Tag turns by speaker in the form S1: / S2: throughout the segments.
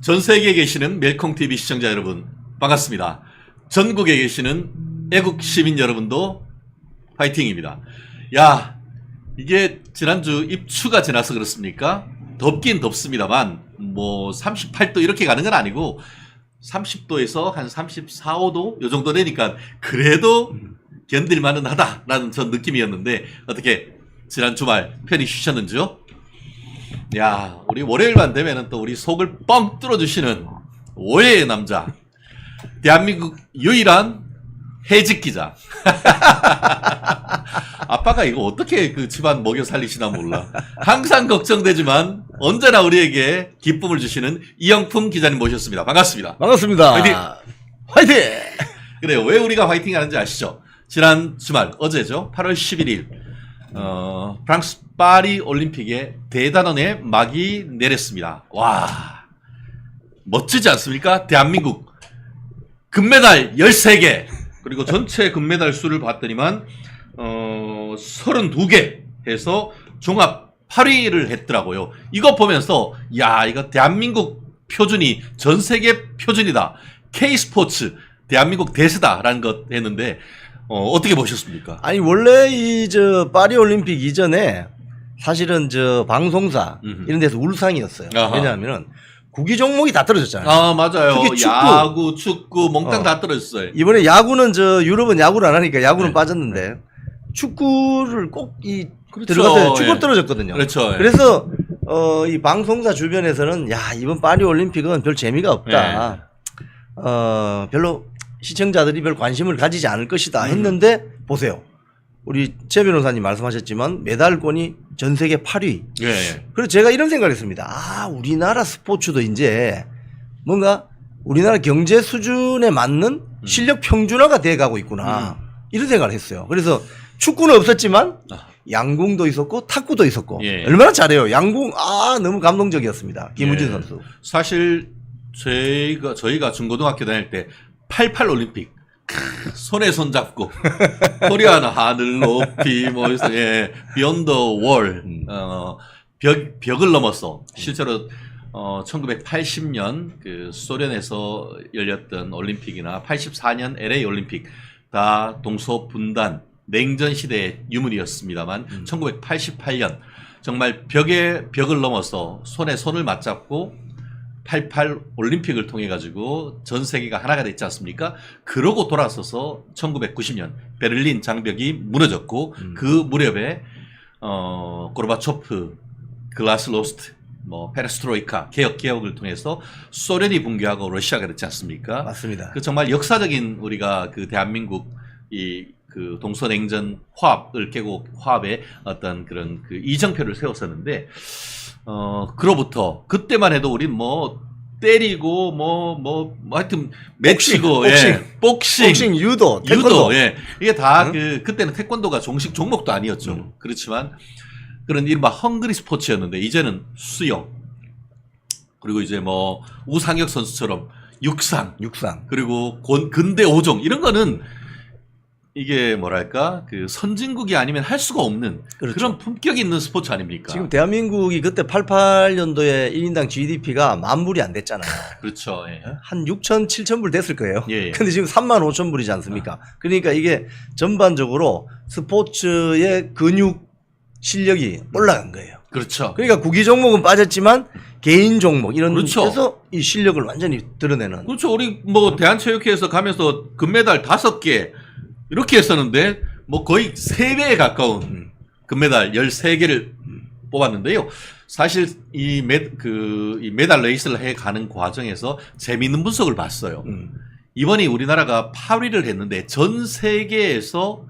S1: 전 세계에 계시는 멜콩TV 시청자 여러분 반갑습니다. 전국에 계시는 애국 시민 여러분도 파이팅입니다. 야, 이게 지난주 입추가 지나서 그렇습니까? 덥긴 덥습니다만 뭐 38도 이렇게 가는 건 아니고 30도에서 한 34, 5도 요 정도 되니까 그래도 견딜만은 하다라는 전 느낌이었는데 어떻게 지난 주말 편히 쉬셨는지요? 야, 우리 월요일만 되면은 또 우리 속을 뻥 뚫어주시는 오해의 남자, 대한민국 유일한 해직 기자. 아빠가 이거 어떻게 그 집안 먹여 살리시나 몰라. 항상 걱정되지만 언제나 우리에게 기쁨을 주시는 이영품 기자님 모셨습니다. 반갑습니다.
S2: 반갑습니다.
S1: 화이팅!
S2: 화이팅!
S1: 그래요. 왜 우리가 화이팅 하는지 아시죠? 지난 주말, 어제죠. 8월 11일. 프랑스 파리 올림픽에 대단원의 막이 내렸습니다. 와, 멋지지 않습니까? 대한민국 금메달 13개, 그리고 전체 금메달 수를 봤더니만 32개 해서 종합 8위를 했더라고요. 이거 보면서 야, 이거 대한민국 표준이 전 세계 표준이다. K스포츠 대한민국 대세다라는 것 했는데 어떻게 보셨습니까?
S2: 아니 원래 파리 올림픽 이전에 사실은 방송사 이런 데서 울상이었어요.
S1: 아하.
S2: 왜냐하면은 구기 종목이 다 떨어졌잖아요.
S1: 아, 맞아요.
S2: 특히 축구.
S1: 야구, 축구, 몽땅 다 떨어졌어요.
S2: 이번에 야구는 유럽은 야구를 안 하니까 야구는
S1: 네.
S2: 빠졌는데 축구를 꼭
S1: 그렇죠.
S2: 들어갔어요. 축구
S1: 예.
S2: 떨어졌거든요.
S1: 그렇죠. 예.
S2: 그래서 이 방송사 주변에서는 야, 이번 파리 올림픽은 별 재미가 없다. 별로 시청자들이 별 관심을 가지지 않을 것이다 했는데 보세요. 우리 최 변호사님 말씀하셨지만 메달권이 전 세계 8위.
S1: 예.
S2: 그래서 제가 이런 생각을 했습니다. 아, 우리나라 스포츠도 이제 뭔가 우리나라 경제 수준에 맞는 실력 평준화가 돼 가고 있구나. 이런 생각을 했어요. 그래서 축구는 없었지만 양궁도 있었고 탁구도 있었고
S1: 예.
S2: 얼마나 잘해요. 양궁 너무 감동적이었습니다. 김우진
S1: 예.
S2: 선수.
S1: 사실 저희가 중고등학교 다닐 때 88 올림픽 손에 손 잡고 코리안 하늘 높이 뭐 해서 비욘드 월 벽을 넘어서 실제로 1980년 그 소련에서 열렸던 올림픽이나 84년 LA 올림픽 다 동서 분단 냉전 시대의 유물이었습니다만 1988년 정말 벽을 넘어서 손에 손을 맞잡고 88 올림픽을 통해 가지고 전 세계가 하나가 됐지 않습니까? 그러고 돌아서서 1990년 베를린 장벽이 무너졌고 그 무렵에 고르바초프, 글라스노스트, 뭐 페레스트로이카 개혁을 통해서 소련이 붕괴하고 러시아가 됐지 않습니까?
S2: 맞습니다.
S1: 그 정말 역사적인 우리가 그 대한민국 그 동서냉전 화합을 깨고 화합의 어떤 그런 그 이정표를 세웠었는데 그로부터 그때만 해도 우린 뭐 때리고 하여튼 맺히고 복싱,
S2: 유도, 태권도.
S1: 이게 다 그때는 태권도가 정식 종목도 아니었죠. 그렇지만 그런 이른바 헝그리 스포츠였는데 이제는 수영, 그리고 이제 뭐 우상혁 선수처럼 육상 그리고 근대 5종 이런 거는 이게 뭐랄까 그 선진국이 아니면 할 수가 없는
S2: 그렇죠.
S1: 그런 품격 있는 스포츠 아닙니까?
S2: 지금 대한민국이 그때 88년도에 1인당 GDP가 10,000불이 안 됐잖아요.
S1: 그렇죠. 예.
S2: 한 6,000, 7,000불 됐을 거예요.
S1: 예.
S2: 근데 지금 35,000불이지 않습니까? 그러니까 이게 전반적으로 스포츠의 근육 실력이 올라간 거예요.
S1: 그렇죠.
S2: 그러니까 구기 종목은 빠졌지만 개인 종목 이런
S1: 그렇죠.
S2: 데서 이 실력을 완전히 드러내는.
S1: 그렇죠. 우리 뭐 대한체육회에서 가면서 금메달 5개 이렇게 했었는데 뭐 거의 3배에 가까운 금메달 13개를 뽑았는데요. 사실 이 메달 레이스를 해 가는 과정에서 재미있는 분석을 봤어요. 이번에 우리나라가 8위를 했는데 전 세계에서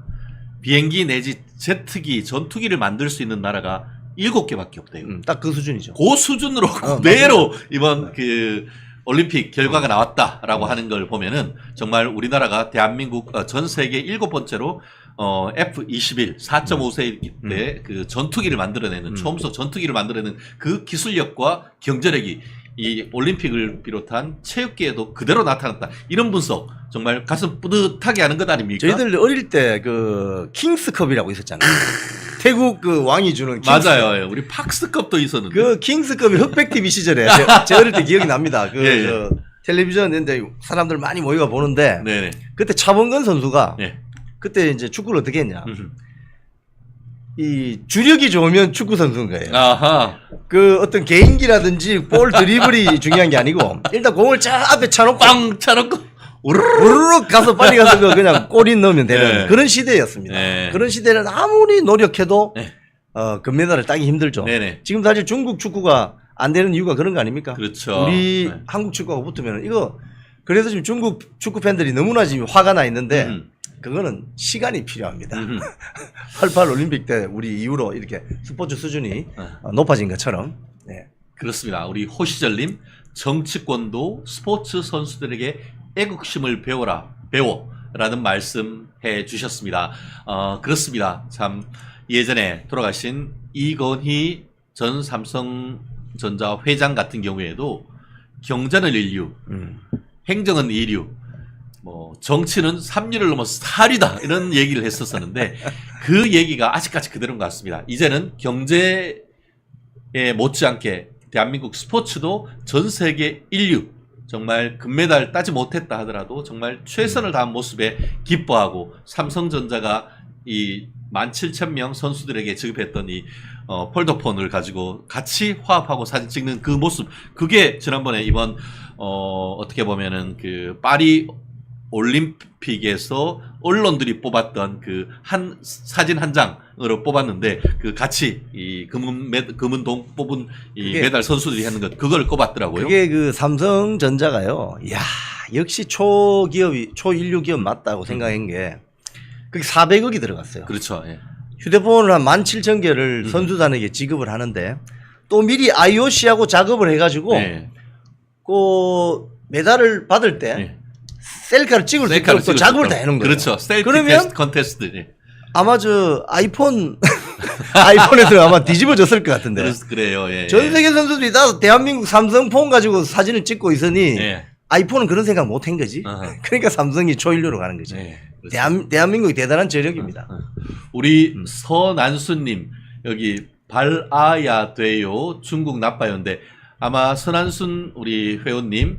S1: 비행기 내지 제트기, 전투기를 만들 수 있는 나라가 7개밖에 없대요.
S2: 딱 그 수준이죠.
S1: 그 수준으로 그대로 이번 그 올림픽 결과가 나왔다라고 하는 걸 보면은 정말 우리나라가 대한민국 전 세계 7번째로 F-21 4.5세기 때 그 전투기를 만들어내는 초음속 전투기를 만들어내는 그 기술력과 경제력이 이 올림픽을 비롯한 체육계에도 그대로 나타났다. 이런 분석 정말 가슴 뿌듯하게 하는 것 아닙니까?
S2: 저희들 어릴 때 그 킹스컵이라고 있었잖아요. 태국 그 왕이 주는
S1: 맞아요. 예. 우리 팍스컵도 있었는데.
S2: 그 킹스급이 흑백 TV 시절에 제 어릴 때 기억이 납니다. 그,
S1: 예, 예.
S2: 그 텔레비전 이제 사람들 많이 모여가 보는데
S1: 네네.
S2: 그때 차범근 선수가
S1: 예.
S2: 그때 이제 축구를 어떻게 했냐?
S1: 음.
S2: 이 주력이 좋으면 축구 선수인 거예요.
S1: 아하.
S2: 그 어떤 개인기라든지 볼 드리블이 중요한 게 아니고 일단 공을 쫙 앞에 차놓고
S1: 빵 차놓고 우르르.
S2: 우르륵 가서 빨리 가서 그냥 골인 넣으면 되는
S1: 네.
S2: 그런 시대였습니다.
S1: 네.
S2: 그런 시대는 아무리 노력해도
S1: 네.
S2: 금메달을 따기 힘들죠.
S1: 네네.
S2: 지금 사실 중국 축구가 안 되는 이유가 그런 거 아닙니까?
S1: 그렇죠.
S2: 우리
S1: 네.
S2: 한국 축구하고 붙으면 이거 그래서 지금 중국 축구 팬들이 너무나 지금 화가 나 있는데 그거는 시간이 필요합니다. 88 올림픽 때 우리 이후로 이렇게 스포츠 수준이 높아진 것처럼. 네.
S1: 그렇습니다. 우리 호시절님 정치권도 스포츠 선수들에게 애국심을 배워라는 말씀해 주셨습니다. 그렇습니다. 참 예전에 돌아가신 이건희 전 삼성전자 회장 같은 경우에도 경제는 인류, 행정은 이류, 뭐 정치는 3류를 넘어 4류다 이런 얘기를 했었었는데 그 얘기가 아직까지 그대로인 것 같습니다. 이제는 경제에 못지않게 대한민국 스포츠도 전 세계 인류 정말 금메달 따지 못했다 하더라도 정말 최선을 다한 모습에 기뻐하고 삼성전자가 이 17,000명 선수들에게 지급했던 이 폴더폰을 가지고 같이 화합하고 사진 찍는 그 모습 그게 지난번에 이번 어떻게 보면은 그 파리 올림픽에서 언론들이 뽑았던 그 한 사진 한 장으로 뽑았는데 그 같이 이 금은동 뽑은 이 메달 선수들이 하는 것 그걸 꼽았더라고요.
S2: 그게 그 삼성전자가요. 야 역시 초기업이 초인류 기업 맞다고 생각한 게 그게 400억이 들어갔어요.
S1: 그렇죠. 예.
S2: 휴대폰을 한 17,000개를 선수단에게 지급을 하는데 또 미리 IOC하고 작업을 해가지고
S1: 예.
S2: 그 메달을 받을 때
S1: 예.
S2: 셀카를 찍을 수 있도록 또 작업을 다 해놓은 거예요.
S1: 그렇죠. 셀피
S2: 그러면
S1: 컨테스트. 예.
S2: 아마 저 아이폰에서 아마 뒤집어졌을 것 같은데.
S1: 그래요. 예.
S2: 전 세계 선수들이 다 대한민국 삼성폰 가지고 사진을 찍고 있으니
S1: 예.
S2: 아이폰은 그런 생각 못 한 거지.
S1: 어허.
S2: 그러니까 삼성이 초일류로 가는 거지.
S1: 예. 그렇죠.
S2: 대한민국이 대단한 저력입니다.
S1: 우리 서난순님 여기 발아야 돼요 중국 나빠요인데 아마 서난순 우리 회원님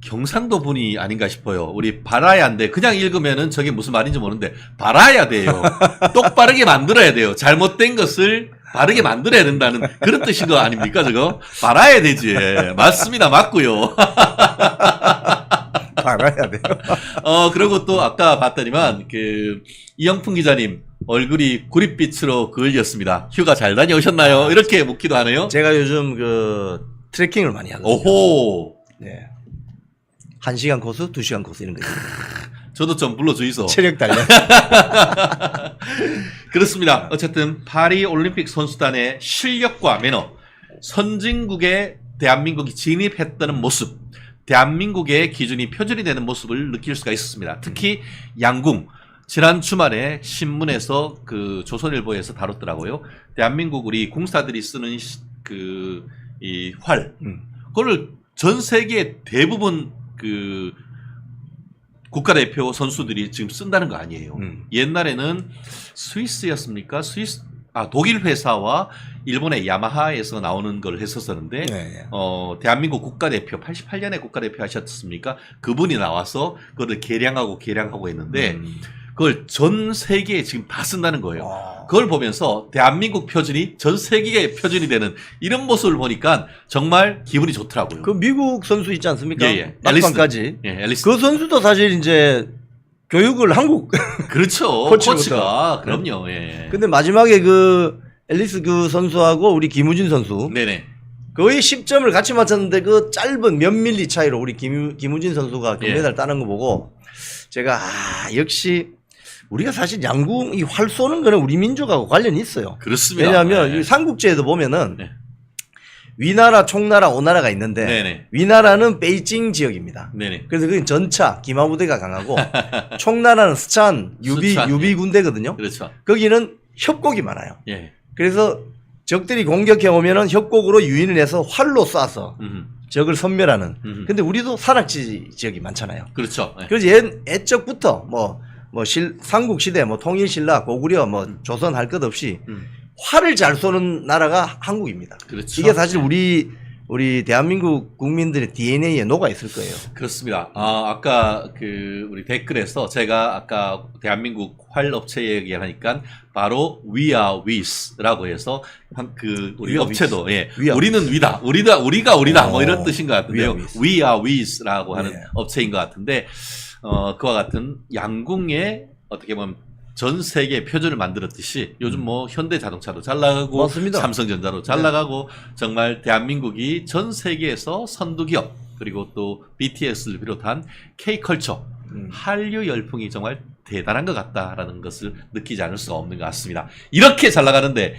S1: 경상도 분이 아닌가 싶어요. 우리 발아야인데 그냥 읽으면은 저게 무슨 말인지 모르는데 발아야 돼요. 똑바르게 만들어야 돼요. 잘못된 것을 바르게 만들어야 된다는 그런 뜻인 거 아닙니까 저거? 발아야 되지. 맞습니다. 맞고요.
S2: 알아야 돼요.
S1: 그리고 또 아까 봤더니만 그 이영풍 기자님 얼굴이 구릿빛으로 그을렸습니다. 휴가 잘 다녀오셨나요? 이렇게 묻기도 하네요.
S2: 제가 요즘 그 트레킹을 많이 하거든요.
S1: 오호.
S2: 네. 1시간 코스, 2시간 코스 이런 거.
S1: 저도 좀 불러주이소.
S2: 체력 단련.
S1: 그렇습니다. 어쨌든 파리 올림픽 선수단의 실력과 매너, 선진국에 대한민국이 진입했다는 모습, 대한민국의 기준이 표준이 되는 모습을 느낄 수가 있었습니다. 특히 양궁. 지난 주말에 신문에서 그 조선일보에서 다뤘더라고요. 대한민국 우리 궁사들이 쓰는 이 활. 그걸 전 세계 대부분 그 국가대표 선수들이 지금 쓴다는 거 아니에요. 옛날에는 스위스였습니까? 독일 회사와 일본의 야마하에서 나오는 걸 했었었는데,
S2: 네.
S1: 대한민국 국가대표, 88년에 국가대표 하셨습니까? 그분이 나와서 그걸 개량하고 했는데, 그걸 전 세계에 지금 다 쓴다는 거예요. 그걸 보면서 대한민국 표준이 전 세계의 표준이 되는 이런 모습을 보니까 정말 기분이 좋더라고요.
S2: 그 미국 선수 있지 않습니까?
S1: 예.
S2: 낙방까지.
S1: 예, 앨리스.
S2: 그 선수도 사실 이제 교육을 한국.
S1: 그렇죠.
S2: 코치부터.
S1: 코치가. 그럼요. 예.
S2: 근데 마지막에 그 앨리스 그 선수하고 우리 김우진 선수.
S1: 네네.
S2: 거의 10점을 같이 맞췄는데 그 짧은 몇 밀리 차이로 우리 김우진 선수가 금메달 따는 거 보고 제가 역시 우리가 사실 양궁 이 활 쏘는 거는 우리 민족하고 관련이 있어요.
S1: 그렇습니다.
S2: 왜냐하면
S1: 네.
S2: 이 삼국지에도 보면은
S1: 네.
S2: 위나라, 총나라, 오나라가 있는데
S1: 네네.
S2: 위나라는 베이징 지역입니다.
S1: 네네.
S2: 그래서 그게 전차, 기마부대가 강하고 총나라는 스촨, 유비 군대거든요.
S1: 그렇죠.
S2: 거기는 협곡이 많아요.
S1: 예.
S2: 그래서 적들이 공격해 오면은 협곡으로 유인을 해서 활로 쏴서 적을 섬멸하는. 근데 우리도 산악지 지역이 많잖아요.
S1: 그렇죠. 예.
S2: 그래서 애적부터 뭐 뭐 삼국시대, 뭐 통일신라, 고구려, 뭐 조선 할 것 없이 활을 잘 쏘는 나라가 한국입니다.
S1: 그렇죠.
S2: 이게 사실 우리 대한민국 국민들의 DNA에 녹아 있을 거예요.
S1: 그렇습니다. 아까 우리 댓글에서 제가 아까 대한민국 활 업체 얘기하니까 바로 We are With라고 해서 우리
S2: We are
S1: 업체도
S2: with.
S1: 예,
S2: We are
S1: 우리는 위다, 우리가 뭐 이런 뜻인 것 같은데요.
S2: We are
S1: We are With라고 하는
S2: 네.
S1: 업체인 것 같은데 그와 같은 양궁의 어떻게 보면 전 세계 표준을 만들었듯이 요즘 뭐 현대자동차도 잘 나가고
S2: 맞습니다.
S1: 삼성전자도 잘 나가고 정말 대한민국이 전 세계에서 선두기업 그리고 또 BTS를 비롯한 K컬처 한류 열풍이 정말 대단한 것 같다라는 것을 느끼지 않을 수가 없는 것 같습니다. 이렇게 잘 나가는데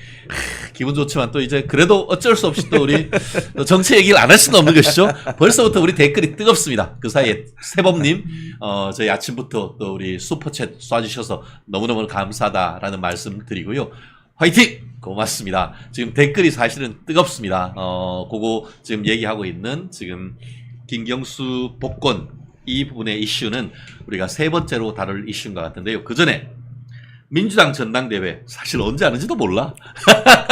S1: 기분 좋지만 또 이제 그래도 어쩔 수 없이 또 우리 또 정치 얘기를 안 할 수는 없는 것이죠. 벌써부터 우리 댓글이 뜨겁습니다. 그 사이에 세범님 저희 아침부터 또 우리 슈퍼챗 쏴주셔서 너무너무 감사하다라는 말씀 드리고요. 화이팅! 고맙습니다. 지금 댓글이 사실은 뜨겁습니다. 그거 지금 얘기하고 있는 지금 김경수 복권 이 부분의 이슈는 우리가 세 번째로 다룰 이슈인 것 같은데요. 그 전에 민주당 전당대회 사실 언제 하는지도 몰라.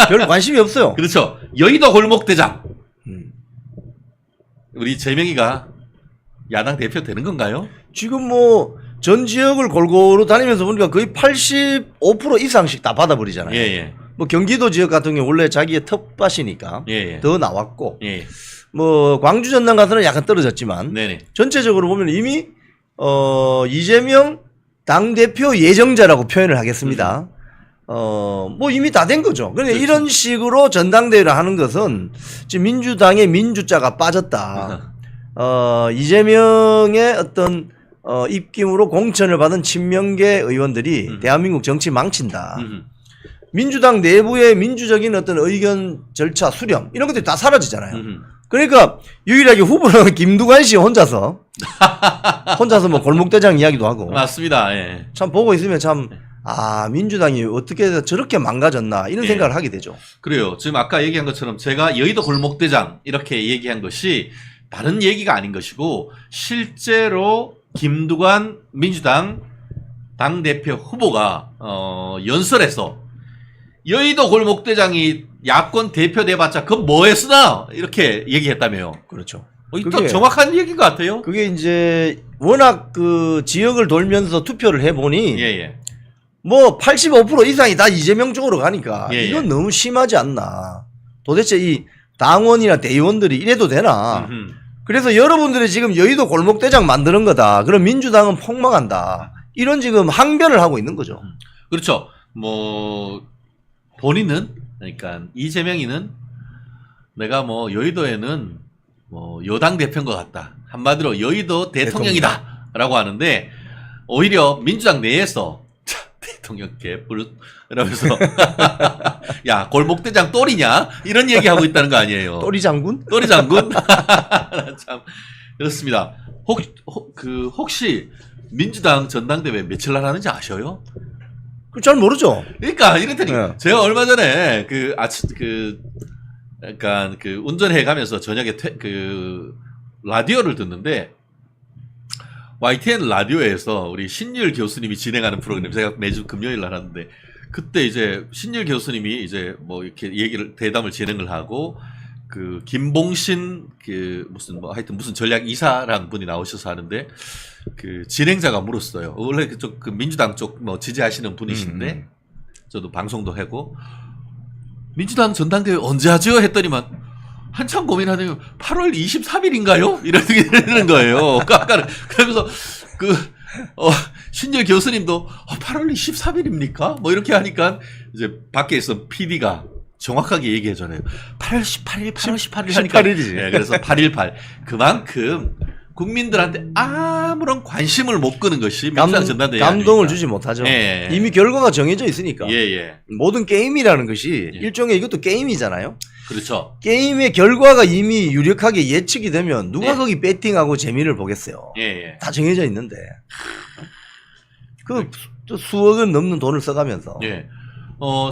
S2: 별 관심이 없어요.
S1: 그렇죠. 여의도 골목대장. 우리 재명이가 야당 대표 되는 건가요?
S2: 지금 뭐 전 지역을 골고루 다니면서 보니까 거의 85% 이상씩 다 받아버리잖아요.
S1: 예.
S2: 뭐 경기도 지역 같은 경우 원래 자기의 텃밭이니까
S1: 예.
S2: 더 나왔고
S1: 예.
S2: 뭐 광주 전남 가서는 약간 떨어졌지만
S1: 네네.
S2: 전체적으로 보면 이미 이재명 당대표 예정자라고 표현을 하겠습니다. 뭐 이미 다 된 거죠. 그러니까
S1: 그렇죠.
S2: 이런 식으로 전당대회를 하는 것은 지금 민주당의 민주자가 빠졌다. 이재명의 어떤 입김으로 공천을 받은 친명계 의원들이 대한민국 정치 망친다. 민주당 내부의 민주적인 어떤 의견 절차 수렴 이런 것들이 다 사라지잖아요. 그러니까 유일하게 후보는 김두관 씨 혼자서 뭐 골목대장 이야기도 하고
S1: 맞습니다. 예.
S2: 참 보고 있으면 참 민주당이 어떻게 저렇게 망가졌나 이런
S1: 예.
S2: 생각을 하게 되죠.
S1: 그래요. 지금 아까 얘기한 것처럼 제가 여의도 골목대장 이렇게 얘기한 것이 다른 얘기가 아닌 것이고 실제로 김두관 민주당 당대표 후보가 연설에서 여의도 골목대장이 야권 대표 돼봤자 그건 뭐에 쓰나 이렇게 얘기했다며요.
S2: 그렇죠.
S1: 또 정확한 얘기인 것 같아요.
S2: 그게 이제 워낙 그 지역을 돌면서 투표를 해보니
S1: 예.
S2: 뭐 85% 이상이 다 이재명 쪽으로 가니까
S1: 예.
S2: 이건 너무 심하지 않나. 도대체 이 당원이나 대의원들이 이래도 되나. 그래서 여러분들이 지금 여의도 골목대장 만드는 거다. 그럼 민주당은 폭망한다. 이런 지금 항변을 하고 있는 거죠.
S1: 그렇죠. 뭐 본인은 그러니까 이재명이는 내가 뭐 여의도에는 뭐 여당 대표인 것 같다. 한마디로 여의도 대통령이다라고 하는데 오히려 민주당 내에서 대통령 개뿔 이러면서 야 골목대장 똘이냐 이런 얘기하고 있다는 거 아니에요.
S2: 또리 장군?
S1: 또리 장군? 참 그렇습니다. 혹시 민주당 전당대회 며칠 날 하는지 아셔요?
S2: 잘 모르죠.
S1: 그러니까 이랬더니
S2: 네.
S1: 제가 얼마 전에 약간 운전해 가면서 저녁에 라디오를 듣는데 YTN 라디오에서 우리 신율 교수님이 진행하는 프로그램 제가 매주 금요일 날 하는데 그때 이제 신율 교수님이 이제 뭐 이렇게 대담을 진행을 하고 김봉신 무슨 전략 이사랑 분이 나오셔서 하는데 진행자가 물었어요. 원래 그쪽 민주당 쪽 뭐 지지하시는 분이신데 저도 방송도 하고 민주당 전당대회 언제 하죠? 했더니만 한참 고민하더니 8월 23일인가요? 이러는 거예요. 그러면서 신재 교수님도 8월 23일입니까? 뭐 이렇게 하니까 이제 밖에 있던 PD가 정확하게 얘기해줘요. 8월 18일 하니까
S2: 18일이지.
S1: 네, 그래서 818 그만큼 국민들한테 아무런 관심을 못 끄는 것이 민주당 전당대회
S2: 감동을
S1: 아닙니까?
S2: 주지 못하죠.
S1: 예.
S2: 이미 결과가 정해져 있으니까.
S1: 예.
S2: 모든 게임이라는 것이
S1: 예.
S2: 일종의 이것도 게임이잖아요.
S1: 그렇죠.
S2: 게임의 결과가 이미 유력하게 예측이 되면 누가
S1: 예.
S2: 거기 배팅하고 재미를 보겠어요.
S1: 예.
S2: 다 정해져 있는데 또 수억은 넘는 돈을 써가면서
S1: 예.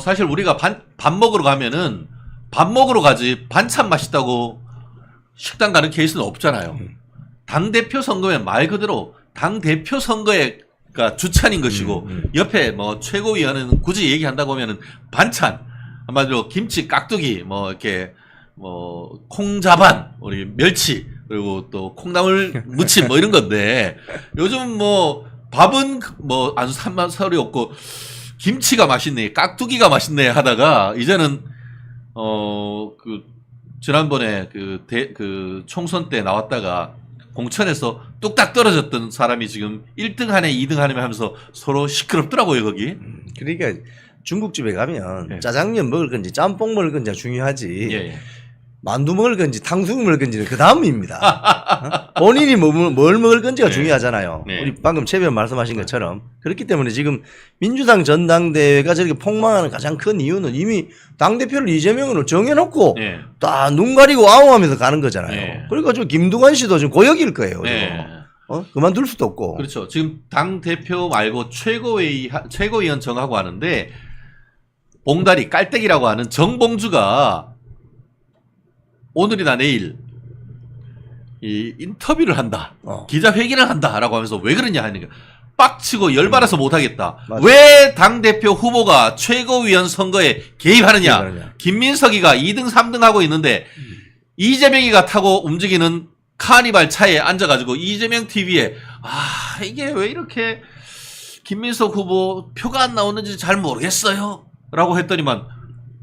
S1: 사실 우리가 밥 먹으러 가면은 밥 먹으러 가지 반찬 맛있다고 식당 가는 케이스는 없잖아요. 당대표 선거면 말 그대로 당대표 선거에 그러니까 주찬인 것이고 옆에 뭐 최고위원은 굳이 얘기한다고 하면은 반찬 한마디로 김치 깍두기 뭐 이렇게 뭐 콩자반 우리 멸치 그리고 또 콩나물 무침 뭐 이런 건데 요즘 뭐 밥은 뭐 아주 산만살이 없고 김치가 맛있네 깍두기가 맛있네 하다가 이제는 그 지난번에 그 총선 때 나왔다가 공천에서 뚝딱 떨어졌던 사람이 지금 1등 하네 2등 하네 하면서 서로 시끄럽더라고요 거기.
S2: 그러니까 중국집에 가면
S1: 예.
S2: 짜장면 먹을 건지 짬뽕 먹을 건지 중요하지.
S1: 예.
S2: 만두 먹을 건지 탕수육 먹을 건지는 그 다음입니다. 본인이 뭘 먹을 건지가
S1: 네.
S2: 중요하잖아요.
S1: 네.
S2: 우리 방금 최변 말씀하신 것처럼 그렇기 때문에 지금 민주당 전당대회가 저렇게 폭망하는 가장 큰 이유는 이미 당대표를 이재명으로 정해놓고
S1: 예.
S2: 다 눈 가리고 아웅하면서 가는 거잖아요.
S1: 네.
S2: 그러니까 저 김두관 씨도 지금 고역일 거예요.
S1: 네.
S2: 그만둘 수도 없고.
S1: 그렇죠. 지금 당 대표 말고 최고위원 정하고 하는데 봉다리 깔때기라고 하는 정봉주가 오늘이나 내일 이 인터뷰를 한다. 기자회견을 한다라고 하면서 왜 그러냐 하니까 빡치고 열받아서 못하겠다.
S2: 맞아.
S1: 왜 당대표 후보가 최고위원 선거에 개입하느냐.
S2: 개입하느냐.
S1: 김민석이가 2등 3등 하고 있는데 이재명이가 타고 움직이는 카니발 차에 앉아가지고 이재명 TV에 이게 왜 이렇게 김민석 후보 표가 안 나오는지 잘 모르겠어요 라고 했더니만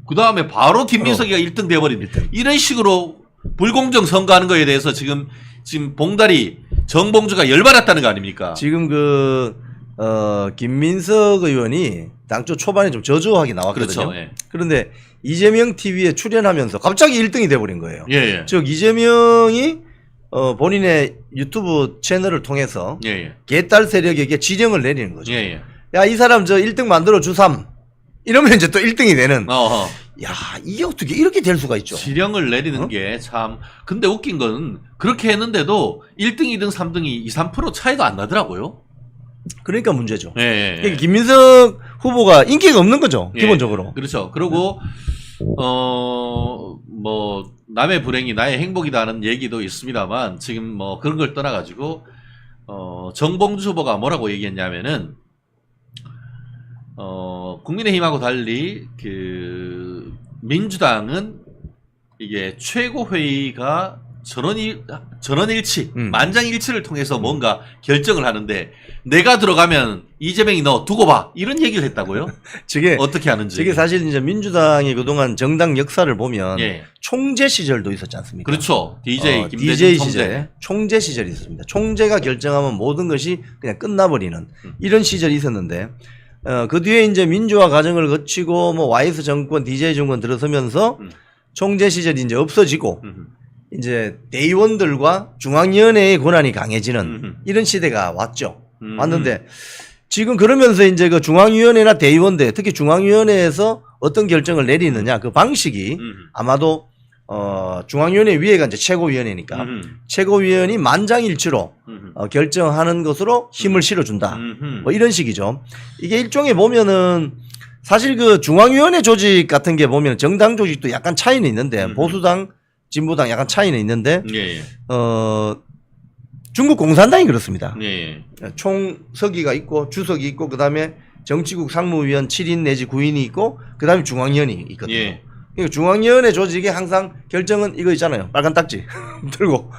S1: 그 다음에 바로 김민석이가 1등 돼버린 이런 식으로 불공정 선거하는 거에 대해서 지금 봉다리 정봉주가 열받았다는 거 아닙니까?
S2: 지금 김민석 의원이 당초 초반에 좀 저조하게 나왔거든요.
S1: 그렇죠. 예.
S2: 그런데 이재명 TV에 출연하면서 갑자기 1등이 돼버린 거예요.
S1: 예.
S2: 즉 이재명이 본인의 유튜브 채널을 통해서
S1: 예.
S2: 개딸 세력에게 지령을 내리는 거죠.
S1: 예.
S2: 야, 이 사람 저 1등 만들어 주삼. 이러면 이제 또 1등이 되는.
S1: 어허.
S2: 야, 이게 어떻게 이렇게 될 수가 있죠.
S1: 지령을 내리는 게 참. 근데 웃긴 건 그렇게 했는데도 1등, 2등, 3등이 2, 3% 차이도 안 나더라고요.
S2: 그러니까 문제죠.
S1: 예.
S2: 그러니까 김민석 후보가 인기가 없는 거죠. 기본적으로.
S1: 그렇죠. 그리고 뭐 남의 불행이 나의 행복이다는 얘기도 있습니다만 지금 뭐 그런 걸 떠나가지고 정봉주 후보가 뭐라고 얘기했냐면은 국민의힘하고 달리 그 민주당은 이게 최고회의가 전원일치, 만장일치를 통해서 뭔가 결정을 하는데 내가 들어가면 이재명이 너 두고 봐 이런 얘기를 했다고요?
S2: 저게
S1: 어떻게 하는지.
S2: 저게 사실 이제 민주당이 그동안 정당 역사를 보면
S1: 예.
S2: 총재 시절도 있었지 않습니까?
S1: 그렇죠. DJ 김대중
S2: DJ
S1: 총재.
S2: 시절에 총재 시절이 있었습니다. 총재가 결정하면 모든 것이 그냥 끝나버리는 이런 시절이 있었는데 그 뒤에 이제 민주화 과정을 거치고 뭐 YS 정권, DJ 정권 들어서면서 총재 시절이 이제 없어지고 이제 대의원들과 중앙위원회의 권한이 강해지는 이런 시대가 왔죠. 왔는데 지금 그러면서 이제 그 중앙위원회나 대의원대 특히 중앙위원회에서 어떤 결정을 내리느냐 그 방식이 아마도 중앙위원회 위에가 이제 최고위원회니까 최고위원이 만장일치로 결정하는 것으로 힘을 실어준다. 뭐 이런 식이죠. 이게 일종의 보면은 사실 그 중앙위원회 조직 같은 게 보면 정당 조직도 약간 차이는 있는데 보수당, 진보당 약간 차이는 있는데
S1: 예.
S2: 중국 공산당이 그렇습니다.
S1: 예.
S2: 총서기가 있고 주석이 있고 그다음에 정치국 상무위원 7인 내지 9인이 있고 그다음에 중앙위원이 있거든요.
S1: 예.
S2: 그러니까 중앙위원회 조직에 항상 결정은 이거 있잖아요. 빨간 딱지 들고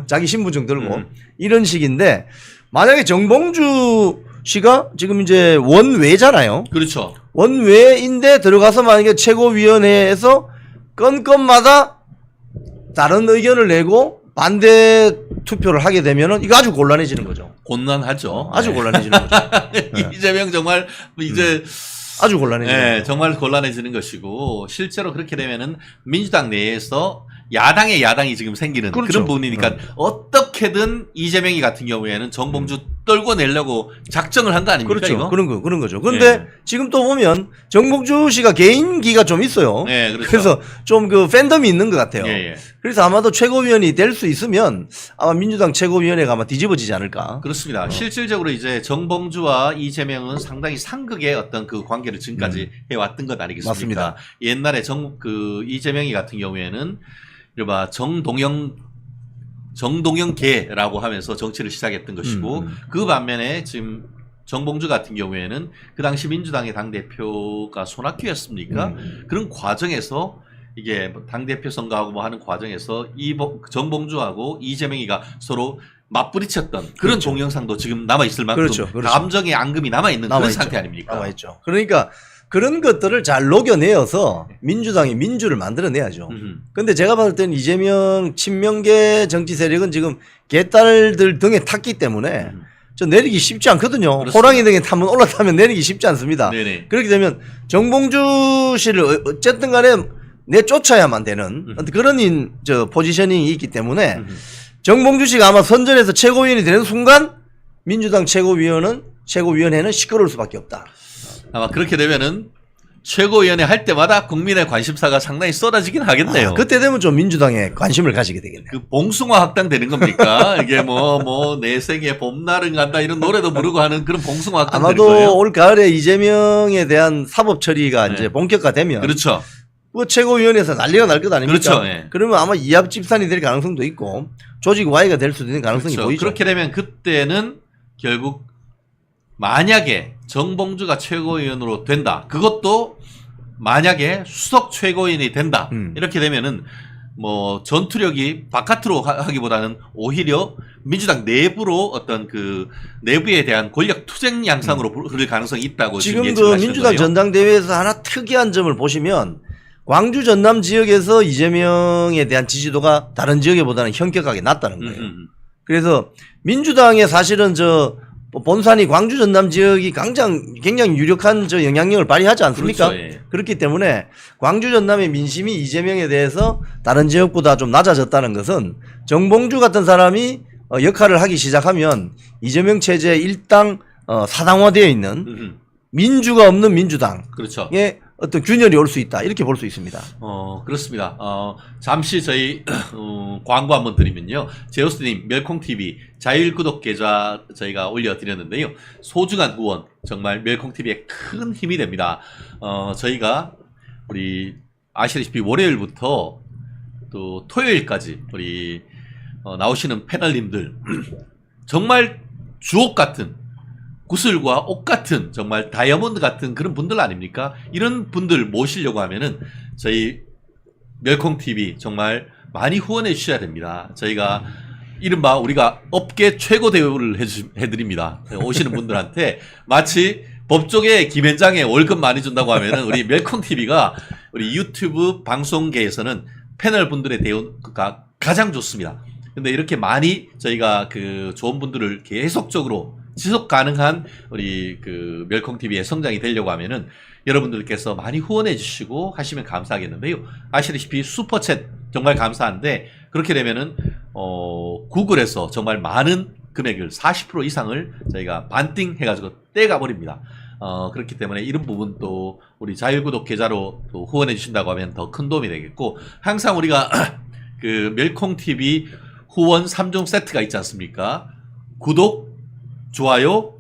S2: 자기 신분증 들고 이런 식인데 만약에 정봉주 씨가 지금 이제 원외잖아요.
S1: 그렇죠.
S2: 원외인데 들어가서 만약에 최고위원회에서 건건마다 다른 의견을 내고 반대 투표를 하게 되면은 이거 아주 곤란해지는 거죠.
S1: 곤란하죠.
S2: 아주 곤란해지는 거죠.
S1: 이재명 정말 이제
S2: 아주 곤란해지는 거죠.
S1: 정말 곤란해지는 것이고 실제로 그렇게 되면은 민주당 내에서 야당의 야당이 지금 생기는
S2: 그렇죠.
S1: 그런 부분이니까 어떻게든 이재명이 같은 경우에는 정봉주 떨고 내려고 작정을 한 거 아닙니까?
S2: 그렇죠.
S1: 이거?
S2: 그런 거죠. 그런데
S1: 예.
S2: 지금 또 보면 정봉주 씨가 개인기가 좀 있어요.
S1: 네, 그렇죠.
S2: 그래서 좀 그 팬덤이 있는 것 같아요.
S1: 예.
S2: 그래서 아마도 최고위원이 될 수 있으면 아마 민주당 최고위원회가 아마 뒤집어지지 않을까.
S1: 그렇습니다. 실질적으로 이제 정봉주와 이재명은 상당히 상극의 어떤 그 관계를 지금까지 해왔던 것 아니겠습니까?
S2: 맞습니다.
S1: 옛날에 이재명이 같은 경우에는 이른바 정동영계라고 하면서 정치를 시작했던 것이고 그 반면에 지금 정봉주 같은 경우에는 그 당시 민주당의 당대표가 손학규였습니까? 그런 과정에서 이게 당대표 선거하고 뭐 하는 과정에서 정봉주하고 이재명이가 서로 맞부딪혔던 그런
S2: 그렇죠.
S1: 동영상도 지금 남아있을 만큼
S2: 그렇죠. 그렇죠.
S1: 감정의 앙금이 남아있는 그런
S2: 남아있죠.
S1: 상태 아닙니까?
S2: 남아있죠. 그러니까 그런 것들을 잘 녹여내어서 민주당이 민주를 만들어내야죠. 근데 제가 봤을 때는 이재명 친명계 정치 세력은 지금 개딸들 등에 탔기 때문에 저 내리기 쉽지 않거든요.
S1: 그렇습니다.
S2: 호랑이 등에 타면 올라타면 내리기 쉽지 않습니다.
S1: 네네.
S2: 그렇게 되면 정봉주 씨를 어쨌든 간에 내쫓아야만 되는 그런 포지셔닝이 있기 때문에 정봉주 씨가 아마 선전에서 최고위원이 되는 순간 민주당 최고위원회는 시끄러울 수밖에 없다.
S1: 아마 그렇게 되면은 최고위원회 할 때마다 국민의 관심사가 상당히 쏟아지긴 하겠네요.
S2: 그때 되면 좀 민주당에 관심을 가지게 되겠네요.
S1: 그 봉숭아 학당 되는 겁니까? 이게 내 생에 봄날은 간다 이런 노래도 부르고 하는 그런 봉숭아 학당 되는 거예요?
S2: 아마도 올 가을에 이재명에 대한 사법 처리가
S1: 네.
S2: 이제 본격화되면
S1: 그렇죠.
S2: 최고위원회에서 난리가 날 것 아닙니까?
S1: 그렇죠. 예.
S2: 그러면 아마 이합 집산이 될 가능성도 있고 조직 와해가 될 수도 있는 가능성이
S1: 그렇죠.
S2: 보이죠.
S1: 그렇게 되면 그때는 결국 만약에 정봉주가 최고위원으로 된다. 그것도 만약에 수석 최고위원이 된다. 이렇게 되면은 전투력이 바깥으로 하기보다는 오히려 민주당 내부로 어떤 그 내부에 대한 권력 투쟁 양상으로 흐를 가능성이 있다고
S2: 지금 그
S1: 예측하시는
S2: 민주당
S1: 거예요?
S2: 전당대회에서 하나 특이한 점을 보시면 광주 전남 지역에서 이재명에 대한 지지도가 다른 지역에보다는 현격하게 낮다는 거예요. 그래서 민주당의 사실은 본산이 광주 전남 지역이 굉장히 유력한 영향력을 발휘하지 않습니까?
S1: 그렇죠, 예.
S2: 그렇기 때문에 광주 전남의 민심이 이재명에 대해서 다른 지역보다 좀 낮아졌다는 것은 정봉주 같은 사람이 역할을 하기 시작하면 이재명 체제의 일당 사당화되어 있는 민주가 없는 민주당의
S1: 그렇죠.
S2: 어떤 균열이 올 수 있다 이렇게 볼 수 있습니다.
S1: 그렇습니다. 잠시 저희 광고 한번 드리면요. 제우스님 멸콩TV 자율구독 계좌 저희가 올려드렸는데요. 소중한 후원 정말 멸콩TV에 큰 힘이 됩니다. 저희가 우리 아시다시피 월요일부터 또 토요일까지 우리 나오시는 패널님들 정말 주옥 같은 구슬과 옷 같은 정말 다이아몬드 같은 그런 분들 아닙니까? 이런 분들 모시려고 하면은 저희 멸콩TV 정말 많이 후원해 주셔야 됩니다. 저희가 이른바 우리가 업계 최고 대우를 해드립니다. 오시는 분들한테 마치 법조계 김현장에 월급 많이 준다고 하면은 우리 멸콩TV가 우리 유튜브 방송계에서는 패널 분들의 대우가 가장 좋습니다. 근데 이렇게 많이 저희가 그 좋은 분들을 계속적으로 지속 가능한 우리 그 멸콩TV의 성장이 되려고 하면은 여러분들께서 많이 후원해 주시고 하시면 감사하겠는데요. 아시다시피 슈퍼챗 정말 감사한데 그렇게 되면은 구글에서 정말 많은 금액을 40% 이상을 저희가 반띵 해가지고 떼가 버립니다. 그렇기 때문에 이런 부분 또 우리 자율구독 계좌로 또 후원해 주신다고 하면 더 큰 도움이 되겠고 항상 우리가 그 멸콩TV 후원 3종 세트가 있지 않습니까? 구독, 좋아요,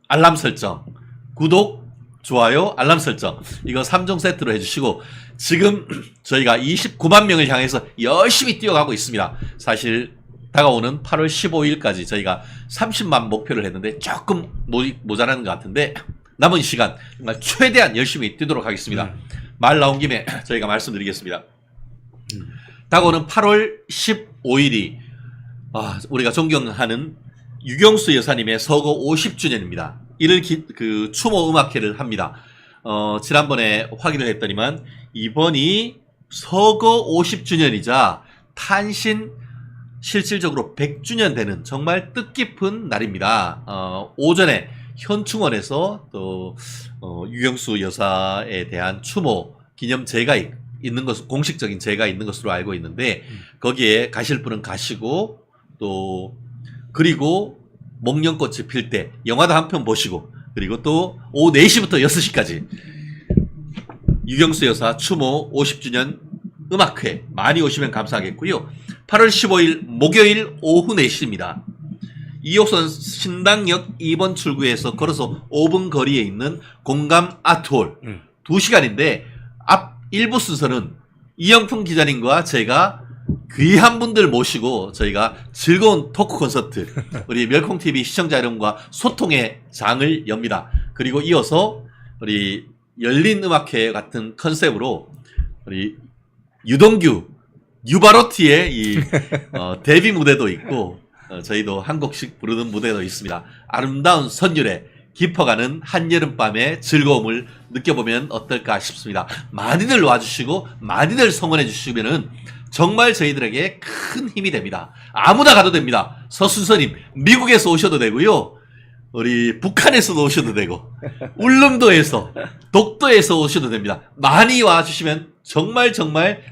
S1: 알람 설정. 구독, 좋아요, 알람 설정. 이거 3종 세트로 해주시고 지금 저희가 29만 명을 향해서 열심히 뛰어가고 있습니다. 사실 다가오는 8월 15일까지 저희가 30만 목표를 했는데 조금 모자라는 것 같은데 남은 시간 정말 최대한 열심히 뛰도록 하겠습니다. 말 나온 김에 저희가 말씀드리겠습니다. 다가오는 8월 15일이 우리가 존경하는 유경수 여사님의 서거 50주년입니다. 이를 그 추모 음악회를 합니다. 지난번에 확인을 했더니만 이번이 서거 50주년이자 탄신 실질적으로 100주년 되는 정말 뜻깊은 날입니다. 오전에 현충원에서 또 유경수 여사에 대한 추모 기념제가 있는 것, 공식적인 제가 있는 것으로 알고 있는데 거기에 가실 분은 가시고 또 그리고 목련꽃이 필 때 영화도 한 편 보시고 그리고 또 오후 4시부터 6시까지 유경수 여사 추모 50주년 음악회 많이 오시면 감사하겠고요. 8월 15일 목요일 오후 4시입니다. 2호선 신당역 2번 출구에서 걸어서 5분 거리에 있는 공감 아트홀 2시간인데 앞 1부 순서는 이영풍 기자님과 제가 귀한 분들 모시고 저희가 즐거운 토크 콘서트, 우리 멸콩TV 시청자 여러분과 소통의 장을 엽니다. 그리고 이어서 우리 열린 음악회 같은 컨셉으로 우리 유동규, 유바로티의 이 데뷔 무대도 있고 저희도 한 곡씩 부르는 무대도 있습니다. 아름다운 선율에 깊어가는 한여름밤의 즐거움을 느껴보면 어떨까 싶습니다. 많이들 와주시고 많이들 성원해 주시면은 정말 저희들에게 큰 힘이 됩니다. 아무나 가도 됩니다. 서순서님 미국에서 오셔도 되고요. 우리 북한에서도 오셔도 되고 울릉도에서 독도에서 오셔도 됩니다. 많이 와주시면 정말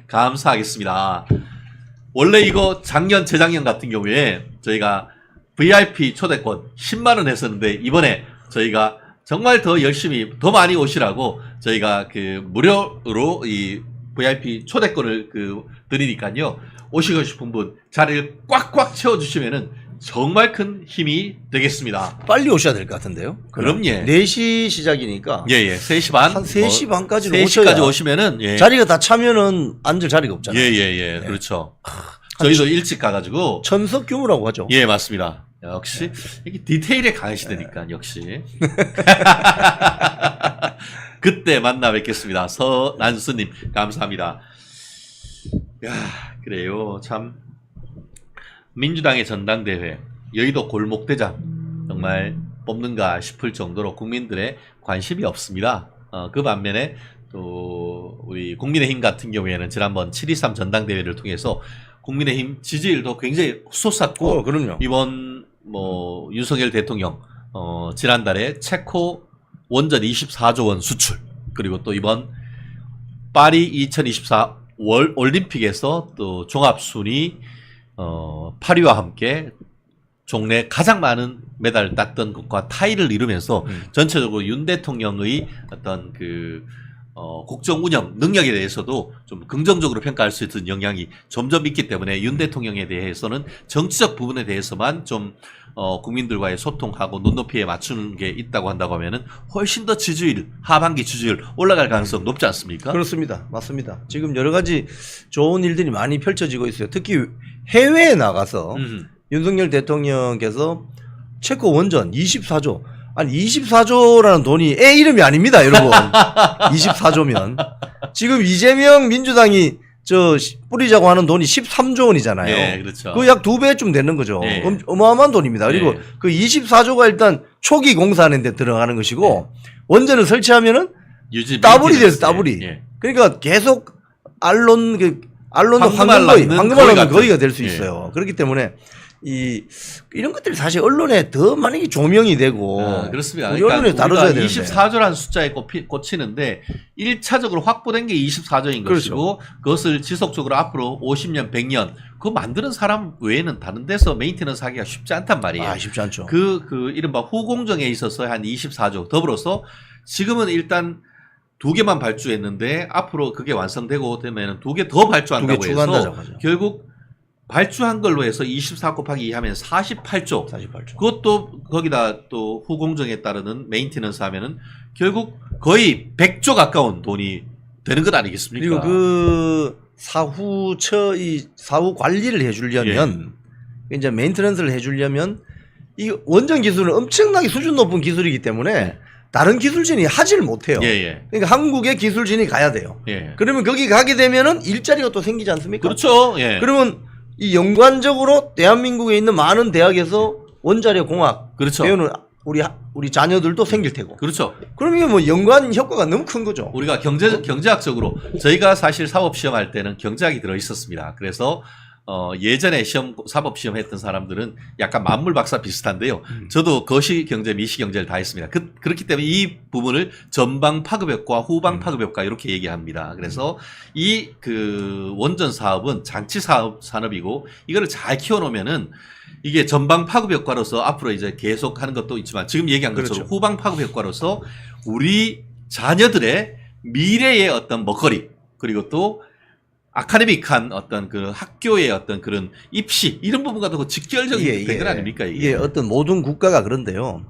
S1: 감사하겠습니다. 원래 이거 작년 재작년 같은 경우에 저희가 VIP 초대권 10만 원 했었는데 이번에 저희가 정말 더 열심히 더 많이 오시라고 저희가 그 무료로 이 VIP 초대권을 드리니까요. 오시고 싶은 분 자리를 꽉꽉 채워주시면은 정말 큰 힘이 되겠습니다.
S2: 빨리 오셔야 될 것 같은데요.
S1: 그럼요.
S2: 4시 시작이니까.
S1: 예. 3시 반.
S2: 한 3시 반까지
S1: 3시까지 오시면은 예.
S2: 자리가 다 차면은 앉을 자리가 없잖아요.
S1: 예. 그렇죠. 저희도 일찍 가가지고.
S2: 천석 규모라고 하죠.
S1: 예, 맞습니다. 역시 이게 디테일에 강하시다니까 역시. 그때 만나 뵙겠습니다. 서난수님 감사합니다. 야, 그래요. 참 민주당의 전당대회 여의도 골목대장 정말 뽑는가 싶을 정도로 국민들의 관심이 없습니다. 그 반면에 또 우리 국민의힘 같은 경우에는 지난번 7.23 전당대회를 통해서 국민의힘 지지율도 굉장히 솟았고
S2: 그럼요.
S1: 이번 윤석열 대통령 지난달에 체코 원전 24조 원 수출 그리고 또 이번 파리 2024 월 올림픽에서 또 종합순위 8위와 함께 종래 가장 많은 메달을 땄던 것과 타이를 이루면서 전체적으로 윤 대통령의 어떤 국정 운영 능력에 대해서도 좀 긍정적으로 평가할 수 있는 영향이 점점 있기 때문에 윤 대통령에 대해서는 정치적 부분에 대해서만 좀 국민들과의 소통하고 눈높이에 맞추는 게 있다고 한다고 하면은 훨씬 더 하반기 지지율 올라갈 가능성 높지 않습니까?
S2: 그렇습니다. 맞습니다. 지금 여러 가지 좋은 일들이 많이 펼쳐지고 있어요. 특히 해외에 나가서 윤석열 대통령께서 체코 원전 24조 아니 24조라는 돈이 애 이름이 아닙니다, 여러분. 24조면 지금 이재명 민주당이 뿌리자고 하는 돈이 13조 원이잖아요.
S1: 네, 그렇죠.
S2: 그 약 2배쯤 되는 거죠.
S1: 네.
S2: 어마어마한 돈입니다. 그리고
S1: 네.
S2: 그 24조가 일단 초기 공사하는 데 들어가는 것이고 원전을 설치하면은 따블이 돼서 따블이.
S1: 예.
S2: 그러니까 계속 언론도
S1: 황금알
S2: 황금알은 거의가 될 수
S1: 예.
S2: 있어요. 그렇기 때문에 이런 것들이 사실 언론에 더 많이 조명이 되고
S1: 그렇습니다.
S2: 우리
S1: 그러니까
S2: 언론에 다뤄져야 되는데
S1: 24조라는 숫자에 꽂히는데 1차적으로 확보된 게 24조인
S2: 그렇죠.
S1: 것이고 그것을 지속적으로 앞으로 50년, 100년 그거 만드는 사람 외에는 다른 데서 메인테넌스 하기가 쉽지 않단 말이에요.
S2: 쉽지 않죠.
S1: 이른바 후공정에 있어서 한 24조 더불어서 지금은 일단 2개만 발주했는데 앞으로 그게 완성되고 되면 2개 더 발주한다고 해서 결국 발주한 걸로 해서 24 곱하기 2 하면 48조. 그것도 거기다 또 후공정에 따르는 메인테넌스 하면은 결국 거의 100조 가까운 돈이 되는 것 아니겠습니까?
S2: 그리고 그 사후 관리를 해주려면 이제 메인테넌스를 해주려면 이 원전 기술은 엄청나게 수준 높은 기술이기 때문에 다른 기술진이 하지를 못해요. 그러니까 한국의 기술진이 가야 돼요. 그러면 거기 가게 되면은 일자리가 또 생기지 않습니까?
S1: 그렇죠.
S2: 그러면 이 연관적으로 대한민국에 있는 많은 대학에서 원자력 공학
S1: 그렇죠.
S2: 배우는 우리 자녀들도 생길 테고.
S1: 그렇죠.
S2: 그럼 이게 뭐 연관 효과가 너무 큰 거죠.
S1: 우리가 경제학적으로 저희가 사실 사법 시험할 때는 경제학이 들어 있었습니다. 그래서 예전에 사법 시험 했던 사람들은 약간 만물 박사 비슷한데요. 저도 거시 경제, 미시 경제를 다 했습니다. 그렇기 때문에 이 부분을 전방 파급 효과, 후방 파급 효과 이렇게 얘기합니다. 그래서 이 원전 사업은 장치 산업이고 이거를 잘 키워놓으면은 이게 전방 파급 효과로서 앞으로 이제 계속 하는 것도 있지만 지금 얘기한 것처럼 후방 파급 효과로서 우리 자녀들의 미래의 어떤 먹거리 그리고 또 아카데믹한 어떤 학교의 어떤 그런 입시 이런 부분과도 직결적인 대결 아닙니까
S2: 이게 어떤 모든 국가가 그런데요.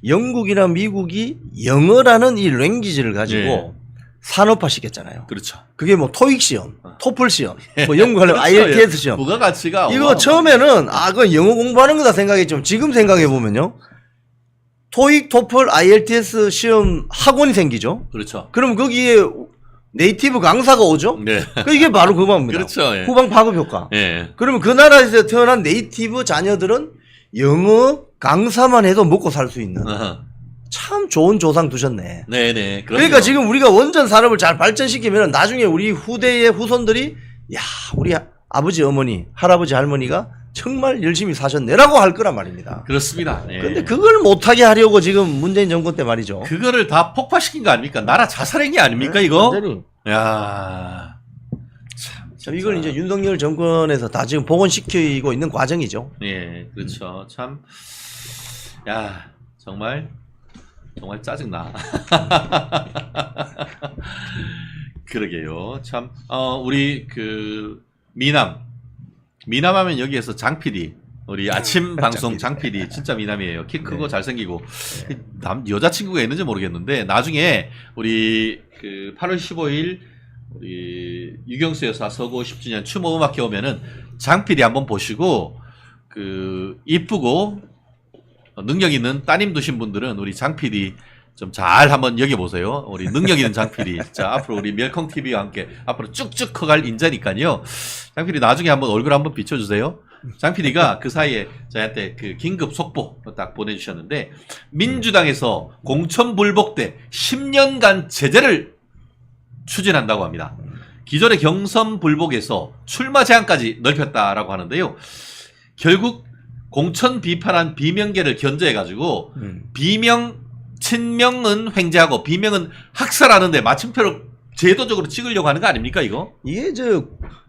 S2: 영국이나 미국이 영어라는 이 랭귀지를 가지고 산업화 시켰잖아요.
S1: 그렇죠.
S2: 그게 뭐 토익 시험, 토플 시험, 뭐 연구하려면 IELTS 시험.
S1: 부가가치가
S2: 이거 처음에는 그건 영어 공부하는 거다 생각했지만 지금 생각해 보면요. 토익, 토플, IELTS 시험 학원이 생기죠.
S1: 그렇죠.
S2: 그럼 거기에 네이티브 강사가 오죠.
S1: 네.
S2: 이게 바로 그겁니다.
S1: 그렇죠. 예.
S2: 후방 파급 효과.
S1: 예.
S2: 그러면 그 나라에서 태어난 네이티브 자녀들은 영어 강사만 해도 먹고 살 수 있는
S1: 어허.
S2: 참 좋은 조상 두셨네.
S1: 네네.
S2: 그러니까 지금 우리가 원전 산업을 잘 발전시키면 나중에 우리 후대의 후손들이 야 우리 아버지 어머니 할아버지 할머니가 정말 열심히 사셨네라고 할 거란 말입니다.
S1: 그렇습니다. 예.
S2: 근데 그걸 못하게 하려고 지금 문재인 정권 때 말이죠.
S1: 그거를 다 폭파시킨 거 아닙니까? 나라 자살행위 아닙니까 이거?
S2: 완전히.
S1: 야. 참. 진짜.
S2: 이걸 이제 윤석열 정권에서 다 지금 복원시키고 있는 과정이죠.
S1: 예, 그렇죠. 참. 야, 정말 짜증나. 그러게요. 참, 우리 미남하면 여기에서 장 PD, 우리 아침 방송 장 PD, 진짜 미남이에요. 키 크고 잘생기고. 여자친구가 있는지 모르겠는데, 나중에 우리 8월 15일 우리 유경수 여사 서고 10주년 추모음악회 오면은 장 PD 한번 보시고, 이쁘고, 능력 있는 따님 두신 분들은 우리 장 PD 좀 잘 한번 여겨보세요. 우리 능력 있는 장 PD. 자, 앞으로 우리 멸콩 TV와 함께 앞으로 쭉쭉 커갈 인자니까요. 장 PD 나중에 한번 얼굴 한번 비춰주세요. 장 PD가 그 사이에 저한테 긴급 속보 딱 보내주셨는데, 민주당에서 공천불복대 10년간 제재를 추진한다고 합니다. 기존의 경선불복에서 출마 제한까지 넓혔다라고 하는데요. 결국 공천 비판한 비명계를 견제해가지고 비명, 친명은 횡재하고 비명은 학살하는데 마침표를 제도적으로 찍으려고 하는 거 아닙니까 이거?
S2: 이게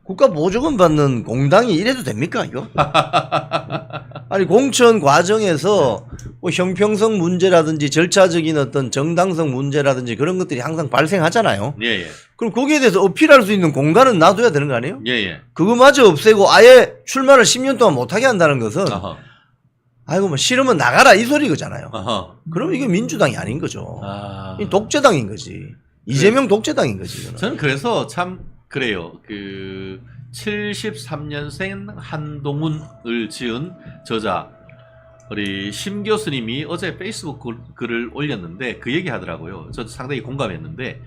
S2: 국가 보조금 받는 공당이 이래도 됩니까 이거? 아니 공천 과정에서 뭐 형평성 문제라든지 절차적인 어떤 정당성 문제라든지 그런 것들이 항상 발생하잖아요.
S1: 예예.
S2: 그럼 거기에 대해서 어필할 수 있는 공간은 놔둬야 되는 거 아니에요?
S1: 예예.
S2: 그거마저 없애고 아예 출마를 10년 동안 못하게 한다는 것은
S1: 어허.
S2: 아이고 뭐 싫으면 나가라 이 소리 거잖아요.
S1: 어허.
S2: 그럼 이게 민주당이 아닌 거죠.
S1: 아.
S2: 이 독재당인 거지. 이재명 독재당인 거지. 이거는.
S1: 저는 그래서 참 그래요. 73년생 한동훈을 지은 저자 우리 심 교수님이 어제 페이스북 글을 올렸는데 그 얘기 하더라고요. 저도 상당히 공감했는데,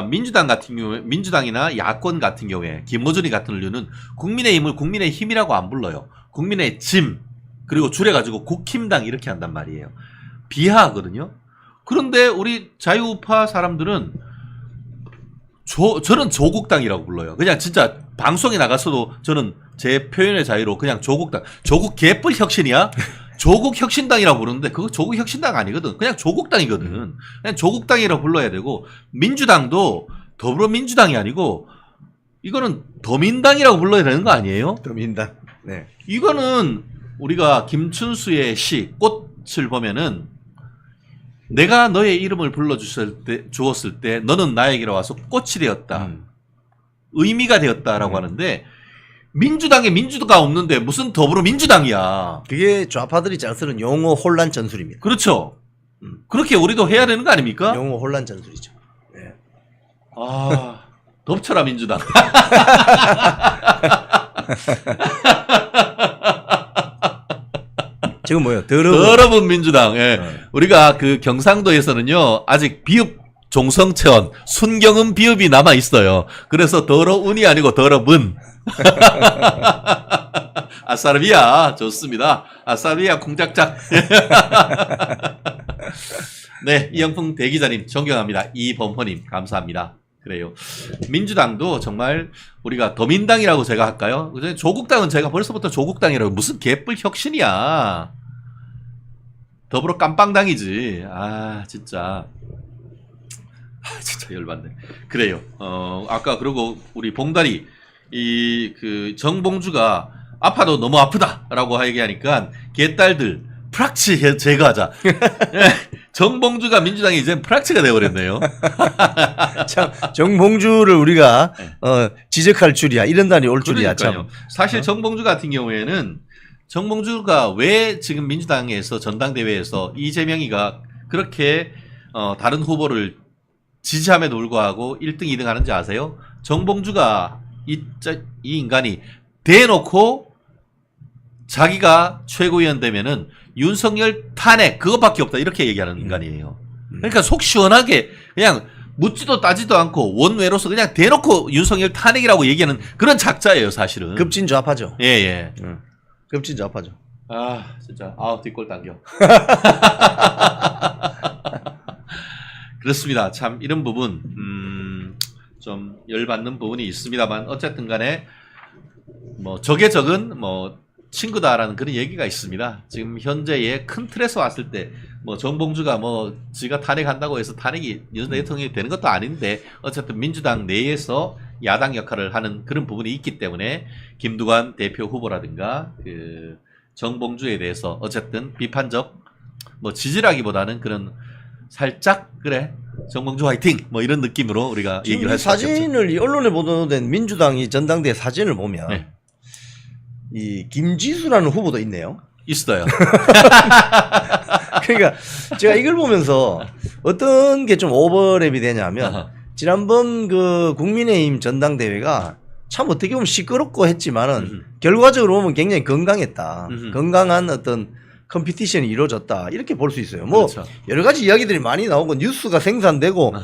S1: 민주당 같은 경우에, 민주당이나 야권 같은 경우에 김어준이 같은 류는 국민의힘을 국민의힘이라고 안 불러요. 국민의 짐, 그리고 줄여가지고 국힘당 이렇게 한단 말이에요. 비하하거든요. 그런데 우리 자유우파 사람들은 저는 조국당이라고 불러요. 그냥 진짜 방송에 나가서도 저는 제 표현의 자유로 그냥 조국당, 조국 개뿔 혁신이야? 조국 혁신당이라고 부르는데 그거 조국 혁신당 아니거든. 그냥 조국당이거든. 그냥 조국당이라고 불러야 되고, 민주당도 더불어민주당이 아니고 이거는 더민당이라고 불러야 되는 거 아니에요?
S2: 더민당. 네.
S1: 이거는 우리가 김춘수의 시 꽃을 보면은, 내가 너의 이름을 주었을 때 너는 나에게로 와서 꽃이 되었다. 의미가 되었다라고 하는데, 민주당에 민주가 없는데 무슨 더불어민주당이야.
S2: 그게 좌파들이 잘 쓰는 용어 혼란 전술입니다.
S1: 그렇죠. 그렇게 우리도 해야 되는 거 아닙니까?
S2: 용어 혼란 전술이죠. 네.
S1: 아, 덮쳐라 민주당.
S2: 지금 뭐예요?
S1: 더러운 민주당. 예. 우리가 경상도에서는요 아직 비읍 종성체원 순경은 비읍이 남아 있어요. 그래서 더러운이 아니고 더러문. 아싸르비아 좋습니다. 아싸르비아 콩짝짝. 네, 이영풍 대기자님 존경합니다. 이범호님 감사합니다. 그래요. 민주당도 정말 우리가 더민당이라고 제가 할까요? 조국당은 제가 벌써부터 조국당이라고, 무슨 개뿔 혁신이야. 더불어 깜빵당이지. 진짜 열받네. 그래요. 아까 그리고 우리 봉다리 정봉주가 아파도 너무 아프다라고 얘기하니까 개딸들 프락치 제거하자. 정봉주가 민주당이 이제 프락치가 되어버렸네요.
S2: 참 정봉주를 우리가 지적할 줄이야. 이런 날이 올 줄이야.
S1: 그러니까요.
S2: 참.
S1: 사실 정봉주 같은 경우에는 정봉주가 왜 지금 민주당에서 전당대회에서 이재명이가 그렇게 다른 후보를 지지함에도 불구하고 1등, 2등 하는지 아세요? 정봉주가 이 인간이 대놓고 자기가 최고위원 되면은 윤석열 탄핵 그것밖에 없다 이렇게 얘기하는 인간이에요. 그러니까 속 시원하게 그냥 묻지도 따지도 않고 원외로서 그냥 대놓고 윤석열 탄핵이라고 얘기하는 그런 작자예요, 사실은.
S2: 급진좌파죠.
S1: 예, 예.
S2: 급진좌파죠.
S1: 아, 진짜. 뒷골 당겨. 그렇습니다. 참, 이런 부분, 좀 열받는 부분이 있습니다만, 어쨌든 간에, 뭐, 적은 친구다라는 그런 얘기가 있습니다. 지금 현재의 큰 틀에서 왔을 때, 정봉주가 지가 탄핵한다고 해서 탄핵이 윤 대통령이 되는 것도 아닌데, 어쨌든 민주당 내에서 야당 역할을 하는 그런 부분이 있기 때문에, 김두관 대표 후보라든가, 정봉주에 대해서 어쨌든 비판적, 지지라기보다는 그런 살짝, 그래, 정봉주 화이팅! 이런 느낌으로 우리가 얘기를 할 수밖에 없죠.
S2: 사진을 이 언론에 보도된 민주당이 전당대 사진을 보면,
S1: 네.
S2: 이 김지수라는 후보도 있네요.
S1: 있어요.
S2: 그러니까 제가 이걸 보면서 어떤 게 좀 오버랩이 되냐면 지난번 그 국민의힘 전당대회가 참 어떻게 보면 시끄럽고 했지만은 결과적으로 보면 굉장히 건강했다. 건강한 어떤 컴피티션이 이루어졌다. 이렇게 볼 수 있어요.
S1: 그렇죠.
S2: 여러 가지 이야기들이 많이 나오고 뉴스가 생산되고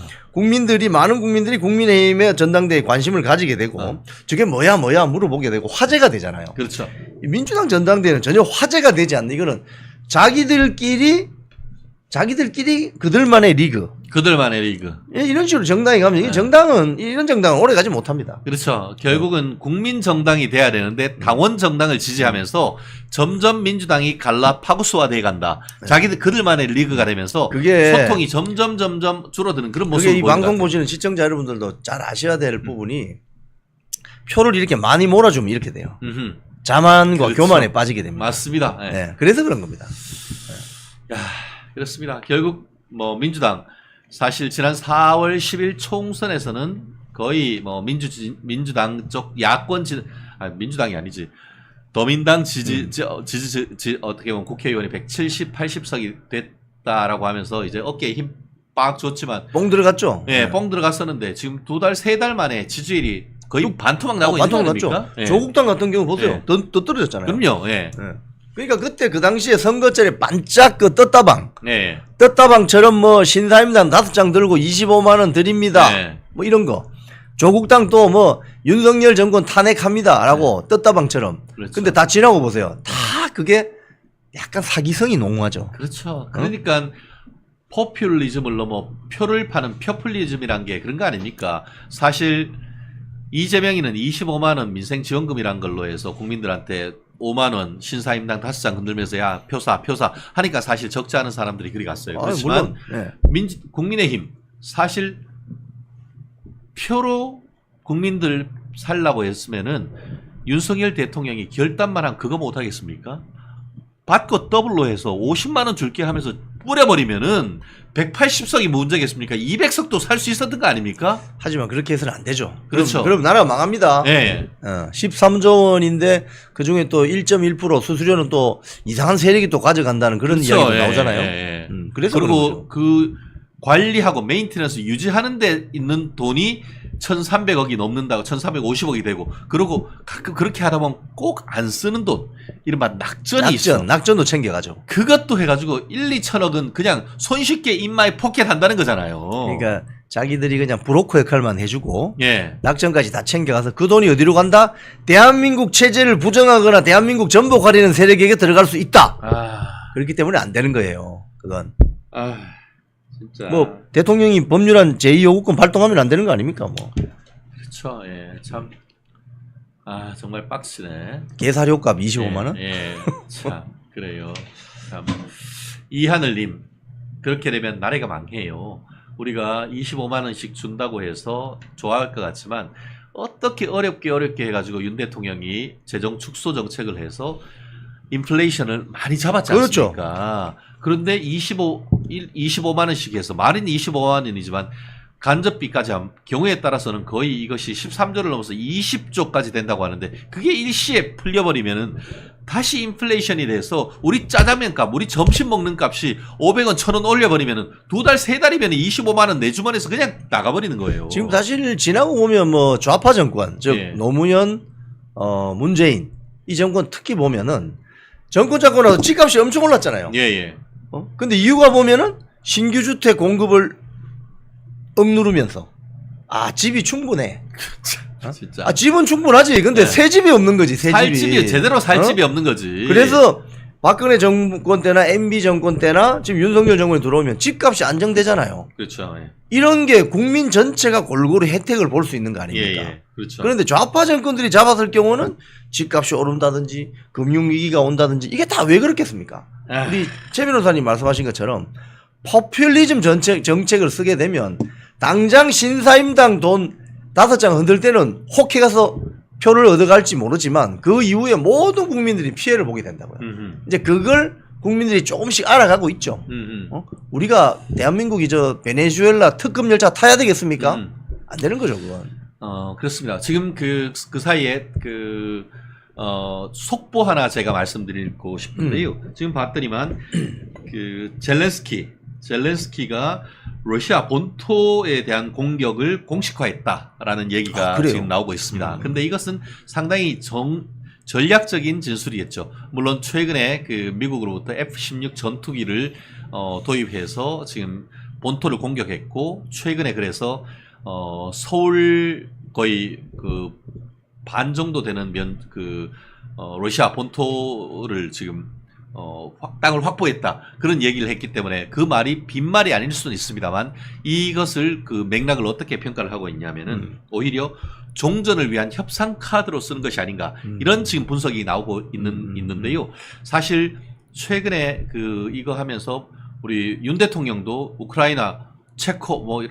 S2: 많은 국민들이 국민의힘의 전당대회에 관심을 가지게 되고 저게 뭐야 물어보게 되고 화제가 되잖아요.
S1: 그렇죠.
S2: 민주당 전당대회는 전혀 화제가 되지 않는 이거는 자기들끼리 그들만의 리그. 예, 이런 식으로 정당이 가면 이게 이런 정당은 오래 가지 못합니다.
S1: 그렇죠. 결국은 국민 정당이 돼야 되는데 당원 정당을 지지하면서 점점 민주당이 갈라 파구스화돼 간다. 그들만의 리그가 되면서
S2: 그게
S1: 소통이 점점 줄어드는 그런 모습을
S2: 그게 이
S1: 보이는 것
S2: 방송
S1: 같아요.
S2: 보시는 시청자 여러분들도 잘 아셔야 될 부분이 표를 이렇게 많이 몰아주면 이렇게 돼요. 자만과
S1: 그렇죠.
S2: 교만에 빠지게 됩니다.
S1: 맞습니다. 예.
S2: 네, 그래서 그런 겁니다.
S1: 야, 그렇습니다. 결국 민주당 사실 지난 4월 10일 총선에서는 거의 민주당 쪽 야권 민주당이 아니지 더민당 어떻게 보면 국회의원이 170, 80석이 됐다라고 하면서 이제 어깨에 힘 빡 줬지만
S2: 뽕 들어갔죠?
S1: 예, 뽕 들어갔었는데 지금 2달, 3달 만에 지지율이 거의 반토막 나고 있는 거
S2: 반토막
S1: 아닙니까?
S2: 났죠.
S1: 예.
S2: 조국당 같은 경우 보세요.
S1: 예.
S2: 더 떨어졌잖아요.
S1: 그럼요. 예.
S2: 예. 그러니까 그때 그 당시에 선거철에 반짝 그
S1: 예.
S2: 떴다방처럼 신사임당 5장 들고 25만 원 드립니다.
S1: 네.
S2: 이런 거. 조국당 또 윤석열 정권 탄핵합니다라고 떴다방처럼.
S1: 그렇죠.
S2: 근데 다 지나고 보세요. 다 그게 약간 사기성이 농후하죠.
S1: 그렇죠. 그러니까 포퓰리즘을 넘어 표를 파는 표퓰리즘이란 게 그런 거 아닙니까? 사실 이재명이는 25만 원 민생 지원금이란 걸로 해서 국민들한테 5만 원 신사임당 5장 흔들면서 야 표사 하니까 사실 적지 않은 사람들이 그리 갔어요. 그렇지만
S2: 물론,
S1: 국민의힘 사실 표로 국민들 살라고 했으면은 윤석열 대통령이 결단만 하면 그거 못 하겠습니까? 받고 더블로 해서 50만 원 줄게 하면서 뿌려버리면은 180석이 문제겠습니까? 200석도 살 수 있었던 거 아닙니까?
S2: 하지만 그렇게 해서는 안 되죠.
S1: 그렇죠.
S2: 그럼 나라가 망합니다.
S1: 예.
S2: 13조 원인데 그 중에 또 1.1% 수수료는 또 이상한 세력이 또 가져간다는 그런
S1: 그렇죠.
S2: 이야기도
S1: 예,
S2: 나오잖아요.
S1: 예.
S2: 그래서
S1: 그리고 그 관리하고 메인테넌스 유지하는 데 있는 돈이 1,300억이 넘는다고 1,350억이 되고 그리고 가끔 그렇게 하다 보면 꼭 안 쓰는 돈 이른바 낙전이 있어.
S2: 낙전도 챙겨가죠.
S1: 그것도 해가지고 1, 2천억은 그냥 손쉽게 인마이 포켓 한다는 거잖아요.
S2: 그러니까 자기들이 그냥 브로커 역할만 해주고
S1: 예.
S2: 낙전까지 다 챙겨가서 그 돈이 어디로 간다? 대한민국 체제를 부정하거나 대한민국 전복하려는 세력에게 들어갈 수 있다. 그렇기 때문에 안 되는 거예요. 그건.
S1: 진짜.
S2: 대통령이 법률안 제2요구권 발동하면 안 되는 거 아닙니까?
S1: 그렇죠. 예. 참. 정말 빡치네.
S2: 개사료값 25만 원?
S1: 예. 참. 그래요. 참. 이하늘님. 그렇게 되면 나라가 망해요. 우리가 25만 원씩 준다고 해서 좋아할 것 같지만 어떻게 어렵게 해가지고 윤 대통령이 재정 축소 정책을 해서 인플레이션을 많이 잡았지 않습니까? 그렇죠. 그런데 25만 원씩 해서 말은 25만 원이지만 간접비까지 한 경우에 따라서는 거의 이것이 13조를 넘어서 20조까지 된다고 하는데 그게 일시에 풀려버리면은 다시 인플레이션이 돼서 우리 짜장면 값, 우리 점심 먹는 값이 500원, 1000원 올려버리면은 2달, 3달이면 25만 원 내 주머니에서 그냥 나가버리는 거예요.
S2: 지금 사실 지나고 보면 뭐 좌파 정권, 즉
S1: 예.
S2: 노무현, 문재인 이 정권 특히 보면은 정권 잡고 나서 집값이 엄청 올랐잖아요.
S1: 예.
S2: 근데 이유가 보면은 신규 주택 공급을 억누르면서 집이 충분해.
S1: 진짜.
S2: 집은 충분하지. 근데
S1: 네.
S2: 새 집이 없는 거지. 새
S1: 살
S2: 집이.
S1: 집이 제대로 살
S2: 어?
S1: 집이 없는 거지.
S2: 그래서 박근혜 정권 때나 MB 정권 때나 지금 윤석열 정권이 들어오면 집값이 안정되잖아요.
S1: 그렇죠. 예.
S2: 이런 게 국민 전체가 골고루 혜택을 볼 수 있는 거 아닙니까?
S1: 예. 그렇죠.
S2: 그런데 좌파 정권들이 잡았을 경우는 집값이 오른다든지 금융위기가 온다든지 이게 다 왜 그렇겠습니까?
S1: 아.
S2: 우리 최 변호사님 말씀하신 것처럼 포퓰리즘 정책을 쓰게 되면 당장 신사임당 돈 5장 흔들 때는 혹해 가서 표를 얻어갈지 모르지만 그 이후에 모든 국민들이 피해를 보게 된다고요. 이제 그걸 국민들이 조금씩 알아가고 있죠. 우리가 대한민국이 저 베네수엘라 특급 열차 타야 되겠습니까? 안 되는 거죠, 그건.
S1: 그렇습니다. 지금 그 사이에 속보 하나 제가 말씀드리고 싶은데요. 지금 봤더니만 그 젤렌스키가 러시아 본토에 대한 공격을 공식화했다라는 얘기가 지금 나오고 있습니다. 근데 이것은 상당히 전략적인 진술이겠죠. 물론 최근에 그 미국으로부터 F-16 전투기를 도입해서 지금 본토를 공격했고 최근에 그래서 서울 거의 그 반 정도 되는 러시아 본토를 지금 땅을 확보했다 그런 얘기를 했기 때문에 그 말이 빈말이 아닐 수는 있습니다만 이것을 그 맥락을 어떻게 평가를 하고 있냐면은 오히려 종전을 위한 협상 카드로 쓰는 것이 아닌가 이런 지금 분석이 나오고 있는데요. 사실 최근에 이거 하면서 우리 윤 대통령도 우크라이나, 체코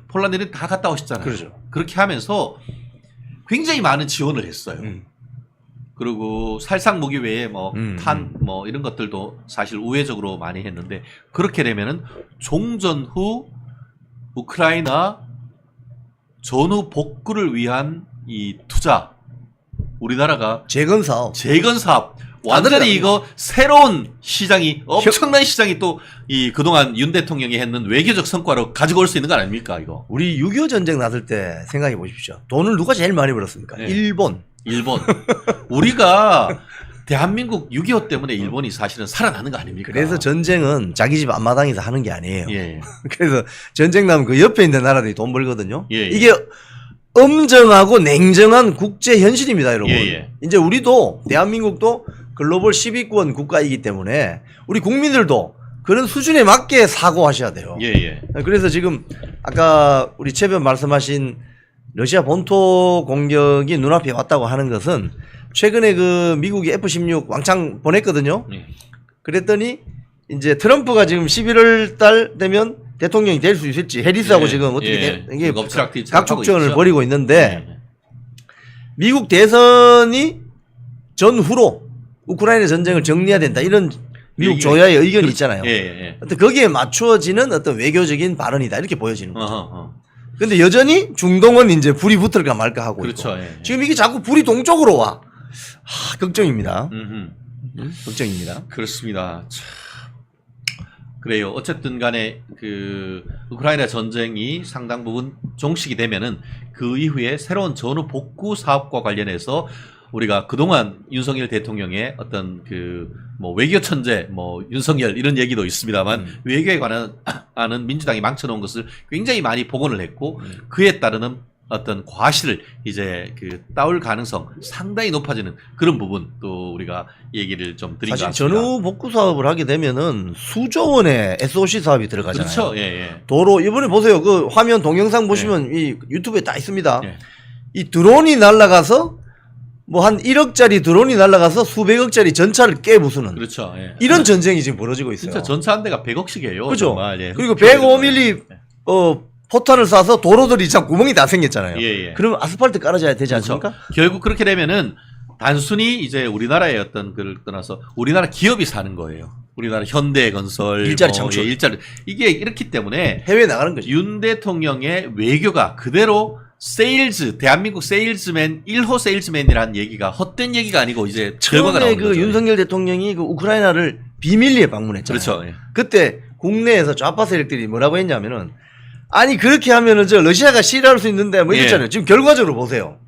S1: 폴란드는 다 갔다 오셨잖아요.
S2: 그렇죠.
S1: 그렇게 하면서 굉장히 많은 지원을 했어요. 그리고 살상 무기 외에 탄 이런 것들도 사실 우회적으로 많이 했는데 그렇게 되면은 종전 후 우크라이나 전후 복구를 위한 이 투자 우리나라가
S2: 재건 사업
S1: 완전히 이거 새로운 시장이 엄청난 시장이 또 이 그동안 윤 대통령이 했는 외교적 성과로 가지고 올 수 있는 거 아닙니까 이거?
S2: 우리 6.25 전쟁 났을 때 생각해 보십시오. 돈을 누가 제일 많이 벌었습니까?
S1: 네.
S2: 일본.
S1: 우리가 대한민국 6.25 때문에 일본이 사실은 살아나는 거 아닙니까?
S2: 그래서 전쟁은 자기 집 앞마당에서 하는 게 아니에요.
S1: 예.
S2: 그래서 전쟁 나면 그 옆에 있는 나라들이 돈 벌거든요.
S1: 예.
S2: 이게 엄정하고 냉정한 국제 현실입니다, 여러분.
S1: 예.
S2: 이제 우리도 대한민국도 글로벌 10위권 국가이기 때문에 우리 국민들도 그런 수준에 맞게 사고하셔야 돼요.
S1: 예.
S2: 그래서 지금 아까 우리 최변 말씀하신 러시아 본토 공격이 눈앞에 왔다고 하는 것은 최근에 그 미국이 F-16 왕창 보냈거든요.
S1: 예.
S2: 그랬더니 이제 트럼프가 지금 11월 달 되면 대통령이 될 수 있을지 해리스하고 지금 어떻게 이게 각축전을 벌이고 있는데 미국 대선이 전후로 우크라이나 전쟁을 정리해야 된다 이런 미국 조야의 의견이 있잖아요. 어떤 거기에 맞추어지는 어떤 외교적인 발언이다 이렇게 보여지는 거죠. 근데 여전히 중동은 이제 불이 붙을까 말까 하고
S1: 그렇죠.
S2: 있고 지금 이게 자꾸 불이 동쪽으로 와. 걱정입니다. 걱정입니다.
S1: 그렇습니다. 그래요. 어쨌든 간에 그 우크라이나 전쟁이 상당 부분 종식이 되면은 그 이후에 새로운 전후 복구 사업과 관련해서 우리가 그동안 윤석열 대통령의 어떤 외교 천재 윤석열 이런 얘기도 있습니다만 외교에 관한 민주당이 망쳐놓은 것을 굉장히 많이 복원을 했고 그에 따르는 어떤 과실을 이제 따올 가능성 상당히 높아지는 그런 부분 또 우리가 얘기를 좀 드린 것 같습니다.
S2: 사실 전후 복구 사업을 하게 되면은 수조 원의 SOC 사업이 들어가잖아요.
S1: 그렇죠. 예.
S2: 도로 이번에 보세요. 그 화면 동영상 보시면 이 유튜브에 다 있습니다. 이 드론이 날아가서 한 1억짜리 드론이 날아가서 수백억짜리 전차를 깨부수는.
S1: 그렇죠.
S2: 이런 전쟁이 지금 벌어지고 있어요.
S1: 진짜 전차 한 대가 100억씩이에요.
S2: 그렇죠.
S1: 정말.
S2: 그리고 105mm 포탄을 쏴서 도로들이 참 구멍이 다 생겼잖아요. 그러면 아스팔트 깔아줘야 되지 않습니까?
S1: 결국 그렇게 되면은 단순히 이제 우리나라의 어떤 그걸 떠나서 우리나라 기업이 사는 거예요. 우리나라 현대건설
S2: 일자리
S1: 뭐,
S2: 창출.
S1: 예, 일자리 이게 이렇기 때문에
S2: 해외에 나가는 거죠.
S1: 윤 대통령의 외교가 그대로 세일즈 대한민국 세일즈맨 1호 세일즈맨이라는 얘기가 헛된 얘기가 아니고 이제 결과가
S2: 처음에
S1: 나오는
S2: 그
S1: 거죠.
S2: 윤석열 대통령이 그 우크라이나를 비밀리에 방문했잖아요.
S1: 그렇죠. 예.
S2: 그때 국내에서 좌파 세력들이 뭐라고 했냐면은 아니 그렇게 하면은 저 러시아가 시위할 수 있는데 뭐 이랬잖아요.
S1: 예.
S2: 지금 결과적으로 보세요.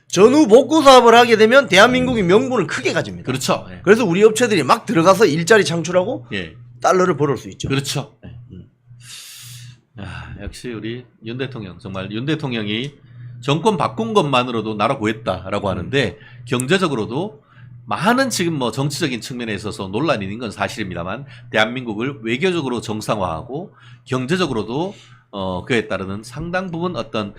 S2: 전후 복구 사업을 하게 되면 대한민국이 명분을 크게 가집니다.
S1: 그렇죠. 예.
S2: 그래서 우리 업체들이 막 들어가서 일자리 창출하고
S1: 예.
S2: 달러를 벌을 수 있죠.
S1: 그렇죠. 예. 야, 역시 우리 윤 대통령 정말 윤 대통령이 정권 바꾼 것만으로도 나라 구했다라고 하는데 경제적으로도 많은 지금 뭐 정치적인 측면에 있어서 논란이 있는 건 사실입니다만 대한민국을 외교적으로 정상화하고 경제적으로도 그에 따르는 상당 부분 어떤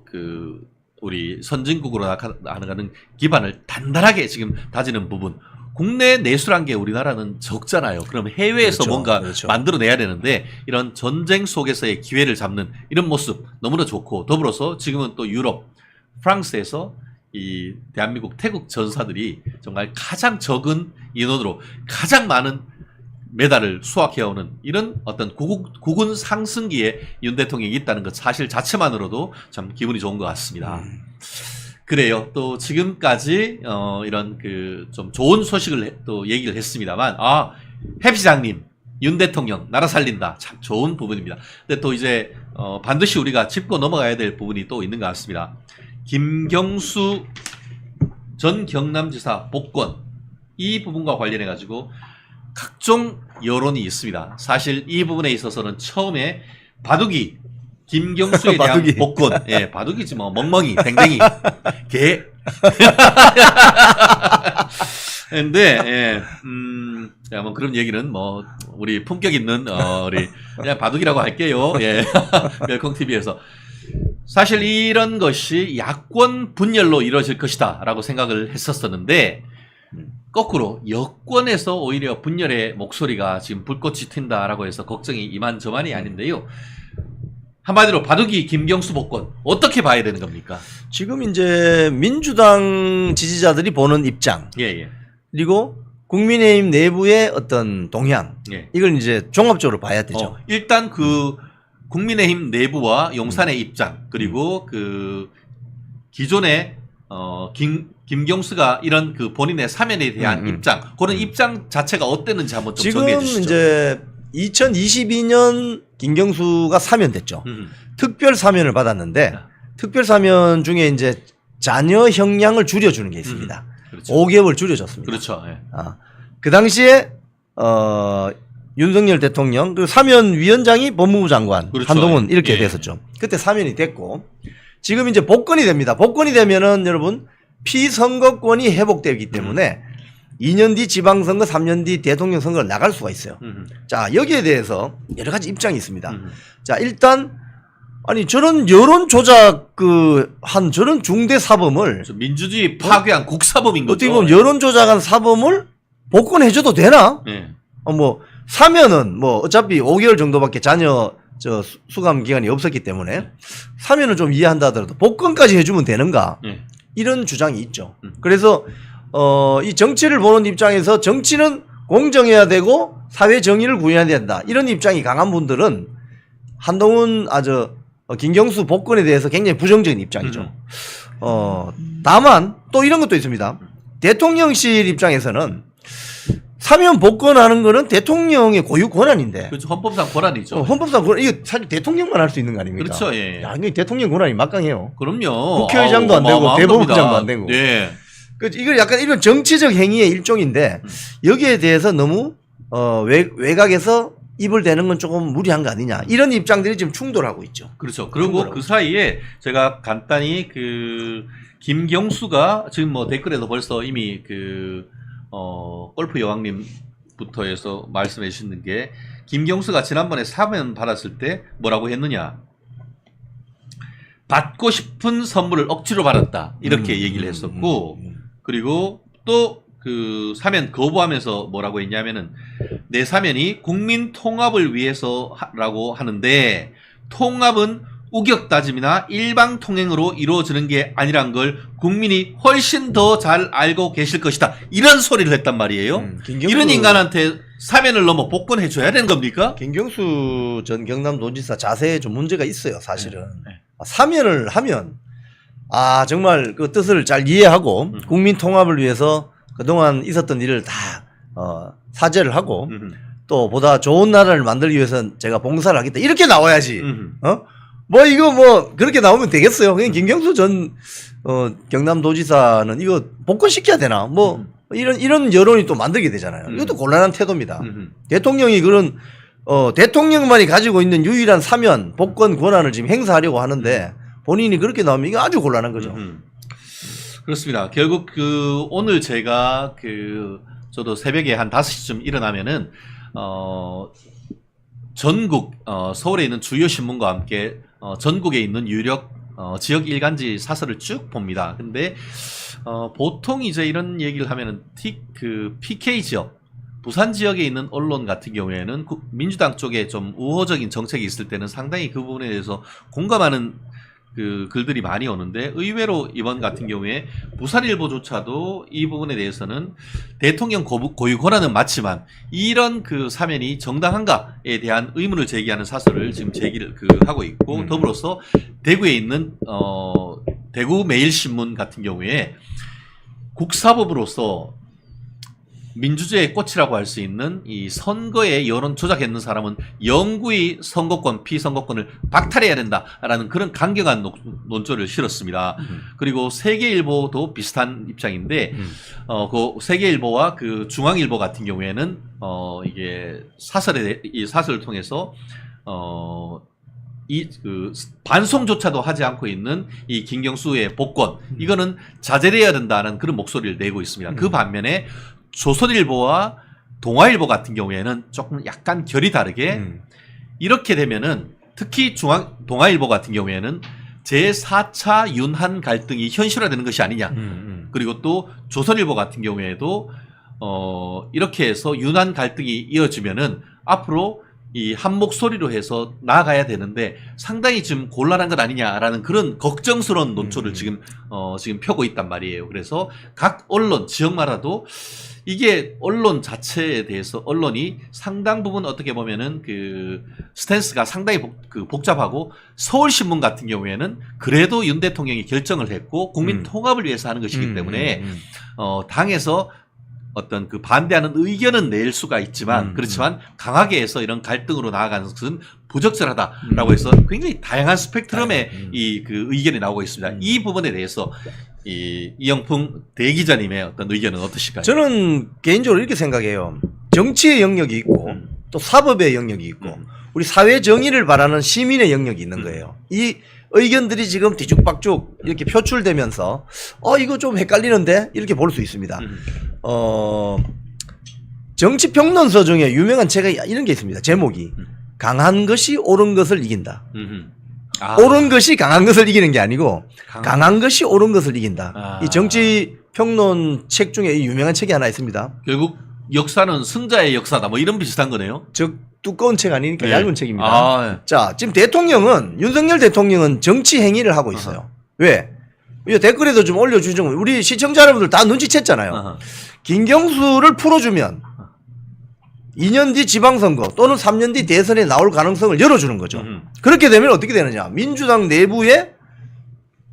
S1: 그 우리 선진국으로 나아가는 기반을 단단하게 지금 다지는 부분. 국내 내수란 게 우리나라는 적잖아요. 그럼 해외에서
S2: 그렇죠.
S1: 뭔가
S2: 그렇죠.
S1: 만들어내야 되는데 이런 전쟁 속에서의 기회를 잡는 이런 모습 너무나 좋고 더불어서 지금은 또 유럽, 프랑스에서 이 대한민국 태국 전사들이 정말 가장 적은 인원으로 가장 많은 메달을 수확해오는 이런 어떤 국군 상승기에 윤 대통령이 있다는 것 사실 자체만으로도 참 기분이 좋은 것 같습니다. 그래요. 또 지금까지 이런 그 좀 좋은 소식을 또 얘기를 했습니다만 해피장님 윤 대통령 나라 살린다 참 좋은 부분입니다. 근데 또 이제 반드시 우리가 짚고 넘어가야 될 부분이 또 있는 것 같습니다. 김경수 전 경남지사 복권 이 부분과 관련해 가지고 각종 여론이 있습니다. 사실 이 부분에 있어서는 처음에 바둑이 김경수에 대한
S2: 바둑이.
S1: 복권, 예, 바둑이지 뭐 멍멍이, 댕댕이, 개. 근데 예, 야, 뭐 그런 얘기는 뭐 우리 품격 있는 우리 그냥 바둑이라고 할게요. 예, 멸콩 TV에서 사실 이런 것이 야권 분열로 이루어질 것이다라고 생각을 했었었는데. 거꾸로 여권에서 오히려 분열의 목소리가 지금 불꽃이 튄다라고 해서 걱정이 이만저만이 아닌데요. 한마디로 바둑이 김경수 복권 어떻게 봐야 되는 겁니까?
S2: 지금 이제 민주당 지지자들이 보는 입장
S1: 예.
S2: 그리고 국민의힘 내부의 어떤 동향
S1: 예.
S2: 이걸 이제 종합적으로 봐야 되죠.
S1: 일단 그 국민의힘 내부와 용산의 입장 그리고 그 기존의 김경수가 이런 그 본인의 사면에 대한 입장 그런 입장 자체가 어땠는지 한번 좀
S2: 지금
S1: 정리해 주시죠.
S2: 이제 2022년 김경수가 사면됐죠. 특별 사면을 받았는데 특별 사면 중에 이제 자녀 형량을 줄여주는 게 있습니다.
S1: 그렇죠.
S2: 5개월 줄여줬습니다.
S1: 그렇죠. 예.
S2: 그 당시에 윤석열 대통령 그 사면위원장이 법무부 장관
S1: 그렇죠.
S2: 한동훈 이렇게
S1: 예.
S2: 됐었죠. 그때 사면이 됐고 지금 이제 복권이 됩니다. 복권이 되면은 여러분 피선거권이 회복되기 때문에 2년 뒤 지방선거, 3년 뒤 대통령 선거를 나갈 수가 있어요. 자, 여기에 대해서 여러 가지 입장이 있습니다. 자, 일단 아니 저런 여론 조작 한 저런 중대 사범을
S1: 민주주의 파괴한 국사범인 거죠.
S2: 어떻게 보면 여론 조작한 사범을 복권해줘도 되나?
S1: 예.
S2: 뭐 사면은 뭐 어차피 5개월 정도밖에 자녀 수감 기간이 없었기 때문에 사면은 좀 이해한다 하더라도 복권까지 해주면 되는가?
S1: 예.
S2: 이런 주장이 있죠. 그래서 이 정치를 보는 입장에서 정치는 공정해야 되고 사회 정의를 구해야 된다. 이런 입장이 강한 분들은 한동훈 김경수 복권에 대해서 굉장히 부정적인 입장이죠. 다만 또 이런 것도 있습니다. 대통령실 입장에서는 사면 복권하는 거는 대통령의 고유 권한인데.
S1: 그렇죠. 헌법상 권한이죠.
S2: 헌법상 권한 이게 사실 대통령만 할 수 있는 거 아닙니까?
S1: 그렇죠. 예.
S2: 야, 이게 대통령 권한이 막강해요.
S1: 그럼요.
S2: 국회의장도 안 되고 대법원장도 안 되고.
S1: 예.
S2: 이걸 약간 이런 정치적 행위의 일종인데 여기에 대해서 너무 외곽에서 입을 대는 건 조금 무리한 거 아니냐 이런 입장들이 지금 충돌하고 있죠.
S1: 그렇죠. 그리고 그 사이에 제가 간단히 김경수가 지금 뭐 댓글에도 벌써 이미 골프 여왕님부터 해서 말씀해 주시는 게 김경수가 지난번에 사면 받았을 때 뭐라고 했느냐. 받고 싶은 선물을 억지로 받았다. 이렇게 얘기를 했었고 그리고 또 사면 거부하면서 뭐라고 했냐면은 내 사면이 국민 통합을 위해서라고 하는데 통합은 우격 다짐이나 일방 통행으로 이루어지는 게 아니란 걸 국민이 훨씬 더 잘 알고 계실 것이다. 이런 소리를 했단 말이에요. 이런 인간한테 사면을 넘어 복권해 줘야 되는 겁니까?
S2: 김경수 전 경남도지사 자세에 좀 문제가 있어요, 사실은.
S1: 네.
S2: 사면을 하면 정말 그 뜻을 잘 이해하고 국민 통합을 위해서 그동안 있었던 일을 다 사죄를 하고 또 보다 좋은 나라를 만들기 위해서는 제가 봉사를 하겠다. 이렇게 나와야지. 이거 그렇게 나오면 되겠어요. 그냥 김경수 전 경남도지사는 이거 복권시켜야 되나? 이런 여론이 또 만들게 되잖아요. 이것도 곤란한 태도입니다. 대통령이 그런 대통령만이 가지고 있는 유일한 사면 복권 권한을 지금 행사하려고 하는데 본인이 그렇게 나오면 이거 아주 곤란한 거죠.
S1: 그렇습니다. 결국 오늘 제가 저도 새벽에 한 5시쯤 일어나면은 전국 서울에 있는 주요 신문과 함께 전국에 있는 유력 지역 일간지 사설을 쭉 봅니다. 근데 보통 이제 이런 얘기를 하면은 PK 지역, 부산 지역에 있는 언론 같은 경우에는 민주당 쪽에 좀 우호적인 정책이 있을 때는 상당히 그 부분에 대해서 공감하는 글들이 많이 오는데, 의외로 이번 같은 경우에 부산일보조차도 이 부분에 대해서는 대통령 고유 권한은 맞지만 이런 사면이 정당한가에 대한 의문을 제기하는 사설을 지금 제기를 하고 있고, 더불어서 대구에 있는 대구 매일신문 같은 경우에 국사법으로서 민주주의의 꽃이라고 할 수 있는 이 선거에 여론 조작했는 사람은 영구히 선거권, 피선거권을 박탈해야 된다라는 그런 강경한 논조를 실었습니다. 그리고 세계일보도 비슷한 입장인데, 그 세계일보와 중앙일보 같은 경우에는 이게 이 사설을 통해서 반송조차도 하지 않고 있는 이 김경수의 복권, 이거는 자제해야 된다는 그런 목소리를 내고 있습니다. 그 반면에 조선일보와 동아일보 같은 경우에는 조금 약간 결이 다르게 이렇게 되면은, 특히 동아일보 같은 경우에는 제4차 윤한 갈등이 현실화되는 것이 아니냐. 그리고 또 조선일보 같은 경우에도 이렇게 해서 윤한 갈등이 이어지면은 앞으로 이 한 목소리로 해서 나아가야 되는데 상당히 좀 곤란한 것 아니냐라는 그런 걱정스러운 논조를 지금 펴고 있단 말이에요. 그래서 각 언론 지역마다도 이게 언론 자체에 대해서 언론이 상당 부분 어떻게 보면은 스탠스가 상당히 복잡하고, 서울신문 같은 경우에는 그래도 윤 대통령이 결정을 했고 국민 통합을 위해서 하는 것이기 때문에 당에서 어떤 반대하는 의견은 낼 수가 있지만, 그렇지만 강하게 해서 이런 갈등으로 나아가는 것은 부적절하다라고 해서 굉장히 다양한 스펙트럼의 의견이 나오고 있습니다. 이 부분에 대해서 이영풍 대기자님의 어떤 의견은 어떠실까요?
S2: 저는 개인적으로 이렇게 생각해요. 정치의 영역이 있고 또 사법의 영역이 있고 우리 사회 정의를 바라는 시민의 영역이 있는 거예요. 이 의견들이 지금 뒤죽박죽 이렇게 표출되면서 이거 좀 헷갈리는데 이렇게 볼 수 있습니다. 정치평론서 중에 유명한 책에 이런 게 있습니다. 제목이 강한 것이 옳은 것을 이긴다. 옳은 것이 강한 것을 이기는 게 아니고 강한 것이 옳은 것을 이긴다. 이 정치평론 책 중에 이 유명한 책이 하나 있습니다.
S1: 결국 역사는 승자의 역사다, 이런 비슷한 거네요.
S2: 즉 두꺼운 책 아니니까 얇은 책입니다. 자, 지금 윤석열 대통령은 정치 행위를 하고 있어요. 왜? 이 댓글에도 좀 올려주죠. 우리 시청자 여러분들 다 눈치챘잖아요. 김경수를 풀어주면 2년 뒤 지방선거 또는 3년 뒤 대선에 나올 가능성을 열어주는 거죠. 그렇게 되면 어떻게 되느냐. 민주당 내부에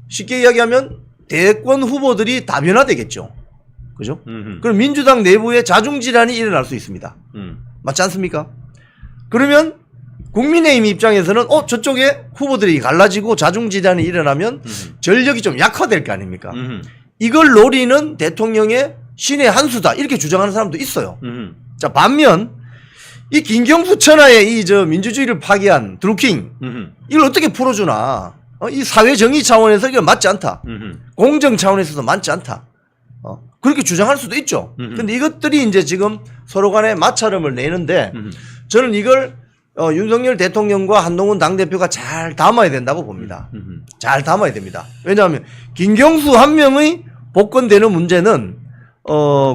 S2: 쉽게 이야기하면 대권 후보들이 다변화되겠죠. 그죠? 그럼 민주당 내부에 자중질환이 일어날 수 있습니다. 맞지 않습니까? 그러면 국민의힘 입장에서는 저쪽에 후보들이 갈라지고 자중질환이 일어나면 전력이 좀 약화될 거 아닙니까? 이걸 노리는 대통령의 신의 한 수다, 이렇게 주장하는 사람도 있어요. 자, 반면 이 김경수 천하의 민주주의를 파괴한 드루킹, 이걸 어떻게 풀어주나? 이 사회 정의 차원에서 이게 맞지 않다. 공정 차원에서도 맞지 않다. 그렇게 주장할 수도 있죠. 근데 이것들이 이제 지금 서로 간에 마찰음을 내는데, 저는 이걸 윤석열 대통령과 한동훈 당대표가 잘 담아야 된다고 봅니다. 잘 담아야 됩니다. 왜냐하면 김경수 한 명의 복권되는 문제는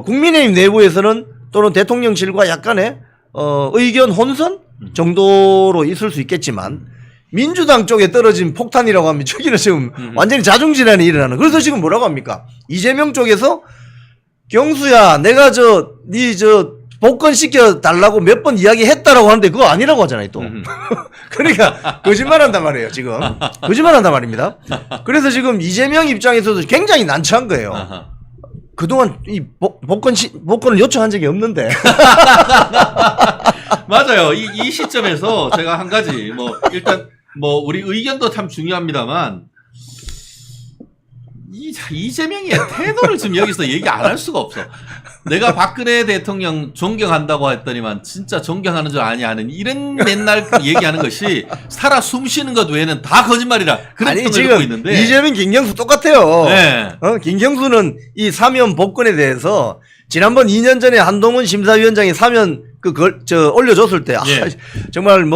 S2: 국민의힘 내부에서는 또는 대통령실과 약간의 의견 혼선 정도로 있을 수 있겠지만, 민주당 쪽에 떨어진 폭탄이라고 하면 저기는 지금 완전히 자중질환이 일어나는. 그래서 지금 뭐라고 합니까? 이재명 쪽에서 경수야, 내가 네 복권 시켜 달라고 몇 번 이야기했다라고 하는데 그거 아니라고 하잖아요, 또. 그러니까 거짓말한단 말이에요, 지금. 거짓말한단 말입니다. 그래서 지금 이재명 입장에서도 굉장히 난처한 거예요.
S1: 아하.
S2: 그동안 이 복권을 요청한 적이 없는데.
S1: 맞아요. 이 시점에서 제가 한 가지 일단 우리 의견도 참 중요합니다만 이재명의 태도를 지금 여기서 얘기 안 할 수가 없어. 내가 박근혜 대통령 존경한다고 했더니만 진짜 존경하는 줄 아니 하는 이런 맨날 얘기하는 것이 살아 숨쉬는 것 외에는 다 거짓말이라 그런
S2: 아니
S1: 평을
S2: 지금
S1: 듣고 있는데
S2: 이재명 김경수 똑같아요.
S1: 네.
S2: 김경수는 이 사면 복권에 대해서 지난번 2년 전에 한동훈 심사위원장이 사면 올려줬을 때
S1: 예.
S2: 정말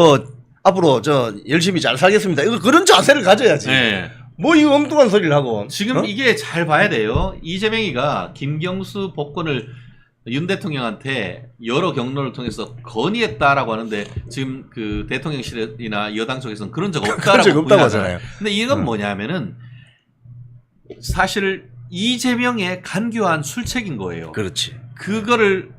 S2: 앞으로 열심히 잘 살겠습니다. 이거 그런 자세를 가져야지.
S1: 네.
S2: 이 엉뚱한 소리를 하고.
S1: 지금 이게 잘 봐야 돼요. 이재명이가 김경수 복권을 윤 대통령한테 여러 경로를 통해서 건의했다라고 하는데 지금 그 대통령실이나 여당 쪽에서는 그런 적 없다라고
S2: 하잖아요.
S1: 근데 이건 뭐냐면은 사실 이재명의 간교한 술책인 거예요.
S2: 그렇지.
S1: 그거를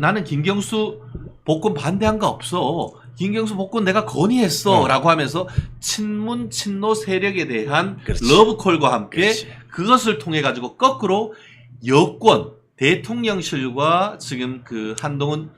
S1: 나는 김경수 복권 반대한 거 없어. 김경수 복권 내가 건의했어 라고 하면서 친문 친노 세력에 대한
S2: 그렇지.
S1: 러브콜과 함께
S2: 그렇지.
S1: 그것을 통해 가지고 거꾸로 여권 대통령실과 지금 그 한동훈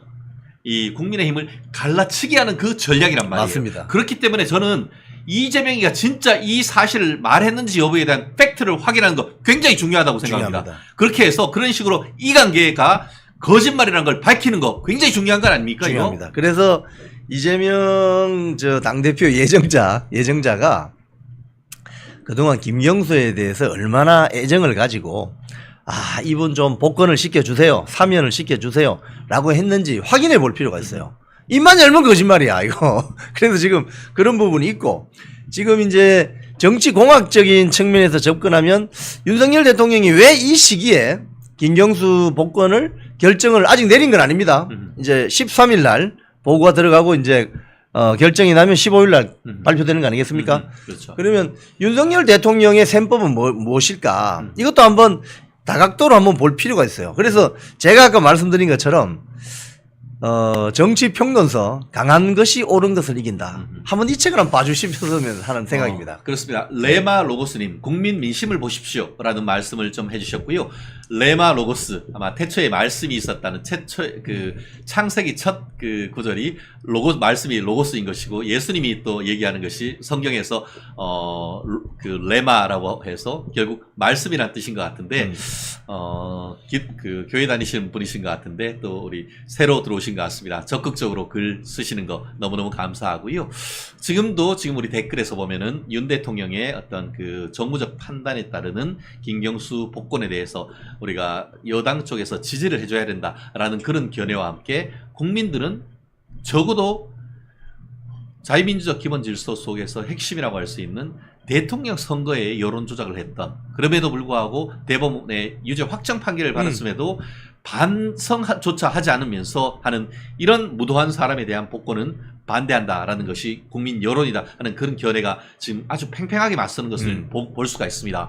S1: 이 국민의힘을 갈라치기 하는 그 전략이란 말이에요.
S2: 맞습니다.
S1: 그렇기 때문에 저는 이재명이가 진짜 이 사실을 말했는지 여부에 대한 팩트를 확인하는 거 굉장히 중요하다고 생각합니다.
S2: 중요합니다.
S1: 그렇게 해서 그런 식으로 이관계가 거짓말이라는 걸 밝히는 거 굉장히 중요한 거 아닙니까?
S2: 중요합니다. 그래서 이재명 당대표 예정자가 그동안 김경수에 대해서 얼마나 애정을 가지고 이분 좀 복권을 시켜주세요. 사면을 시켜주세요. 라고 했는지 확인해 볼 필요가 있어요. 입만 열면 거짓말이야, 이거. 그래서 지금 그런 부분이 있고, 지금 이제 정치공학적인 측면에서 접근하면 윤석열 대통령이 왜 이 시기에 김경수 복권을 결정을 아직 내린 건 아닙니다. 이제 13일 날 보고가 들어가고 이제 결정이 나면 15일 날 발표되는 거 아니겠습니까?
S1: 그렇죠.
S2: 그러면 윤석열 대통령의 셈법은 무엇일까? 이것도 한번 다각도로 한번 볼 필요가 있어요. 그래서 제가 아까 말씀드린 것처럼 정치 평론서 강한 것이 옳은 것을 이긴다. 한번 이 책을 한번 봐주시면 하는 생각입니다.
S1: 그렇습니다. 레마 로고스님, 국민 민심을 보십시오. 라는 말씀을 좀 해주셨고요. 레마 로고스, 아마 태초에 말씀이 있었다는 창세기 첫 구절이 말씀이 로고스인 것이고 예수님이 또 얘기하는 것이 성경에서 레마라고 해서 결국 말씀이란 뜻인 것 같은데 교회 다니시는 분이신 것 같은데 또 우리 새로 들어오신 것 같습니다. 적극적으로 글 쓰시는 거 너무너무 감사하고요. 지금 우리 댓글에서 보면은 윤 대통령의 어떤 정무적 판단에 따르는 김경수 복권에 대해서 우리가 여당 쪽에서 지지를 해줘야 된다라는 그런 견해와 함께 국민들은 적어도 자유민주적 기본 질서 속에서 핵심이라고 할 수 있는 대통령 선거에 여론 조작을 했던, 그럼에도 불구하고 대법원의 유죄 확정 판결을 받았음에도 반성조차 하지 않으면서 하는 이런 무도한 사람에 대한 복권은 반대한다라는 것이 국민 여론이다 하는 그런 견해가 지금 아주 팽팽하게 맞서는 것을 볼 수가 있습니다.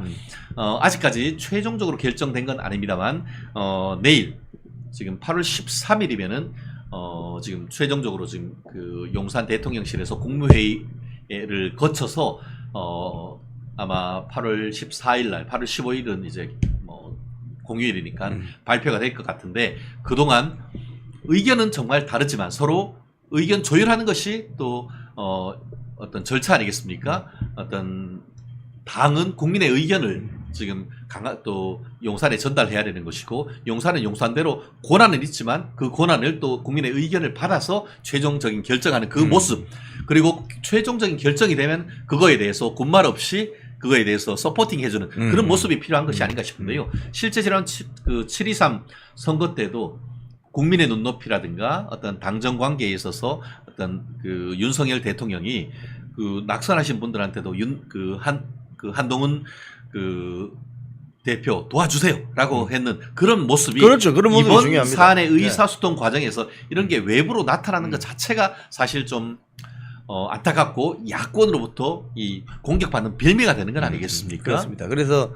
S1: 아직까지 최종적으로 결정된 건 아닙니다만 내일 지금 8월 13일이면은 지금 최종적으로 지금 용산 대통령실에서 국무회의를 거쳐서 아마 8월 14일 날, 8월 15일은 이제 공휴일이니까 발표가 될 것 같은데, 그동안 의견은 정말 다르지만 서로 의견 조율하는 것이 또 어떤 절차 아니겠습니까? 어떤 당은 국민의 의견을 지금 또 용산에 전달해야 되는 것이고, 용산은 용산대로 권한은 있지만 그 권한을 또 국민의 의견을 받아서 최종적인 결정하는 그 모습, 그리고 최종적인 결정이 되면 그거에 대해서 군말 없이 그거에 대해서 서포팅 해주는 그런 모습이 필요한 것이 아닌가 싶은데요. 실제 지난 7.23 선거 때도 국민의 눈높이라든가 어떤 당정 관계에 있어서 어떤 윤석열 대통령이 낙선하신 분들한테도 한동훈 대표 도와주세요라고 했는 그런 모습이,
S2: 그렇죠. 그런 모습이
S1: 이번
S2: 중요합니다.
S1: 사안의 의사소통 과정에서 이런 게 외부로 나타나는 것 자체가 사실 좀 안타깝고 야권으로부터 이 공격받는 빌미가 되는 건 아니겠습니까?
S2: 그렇습니다. 그래서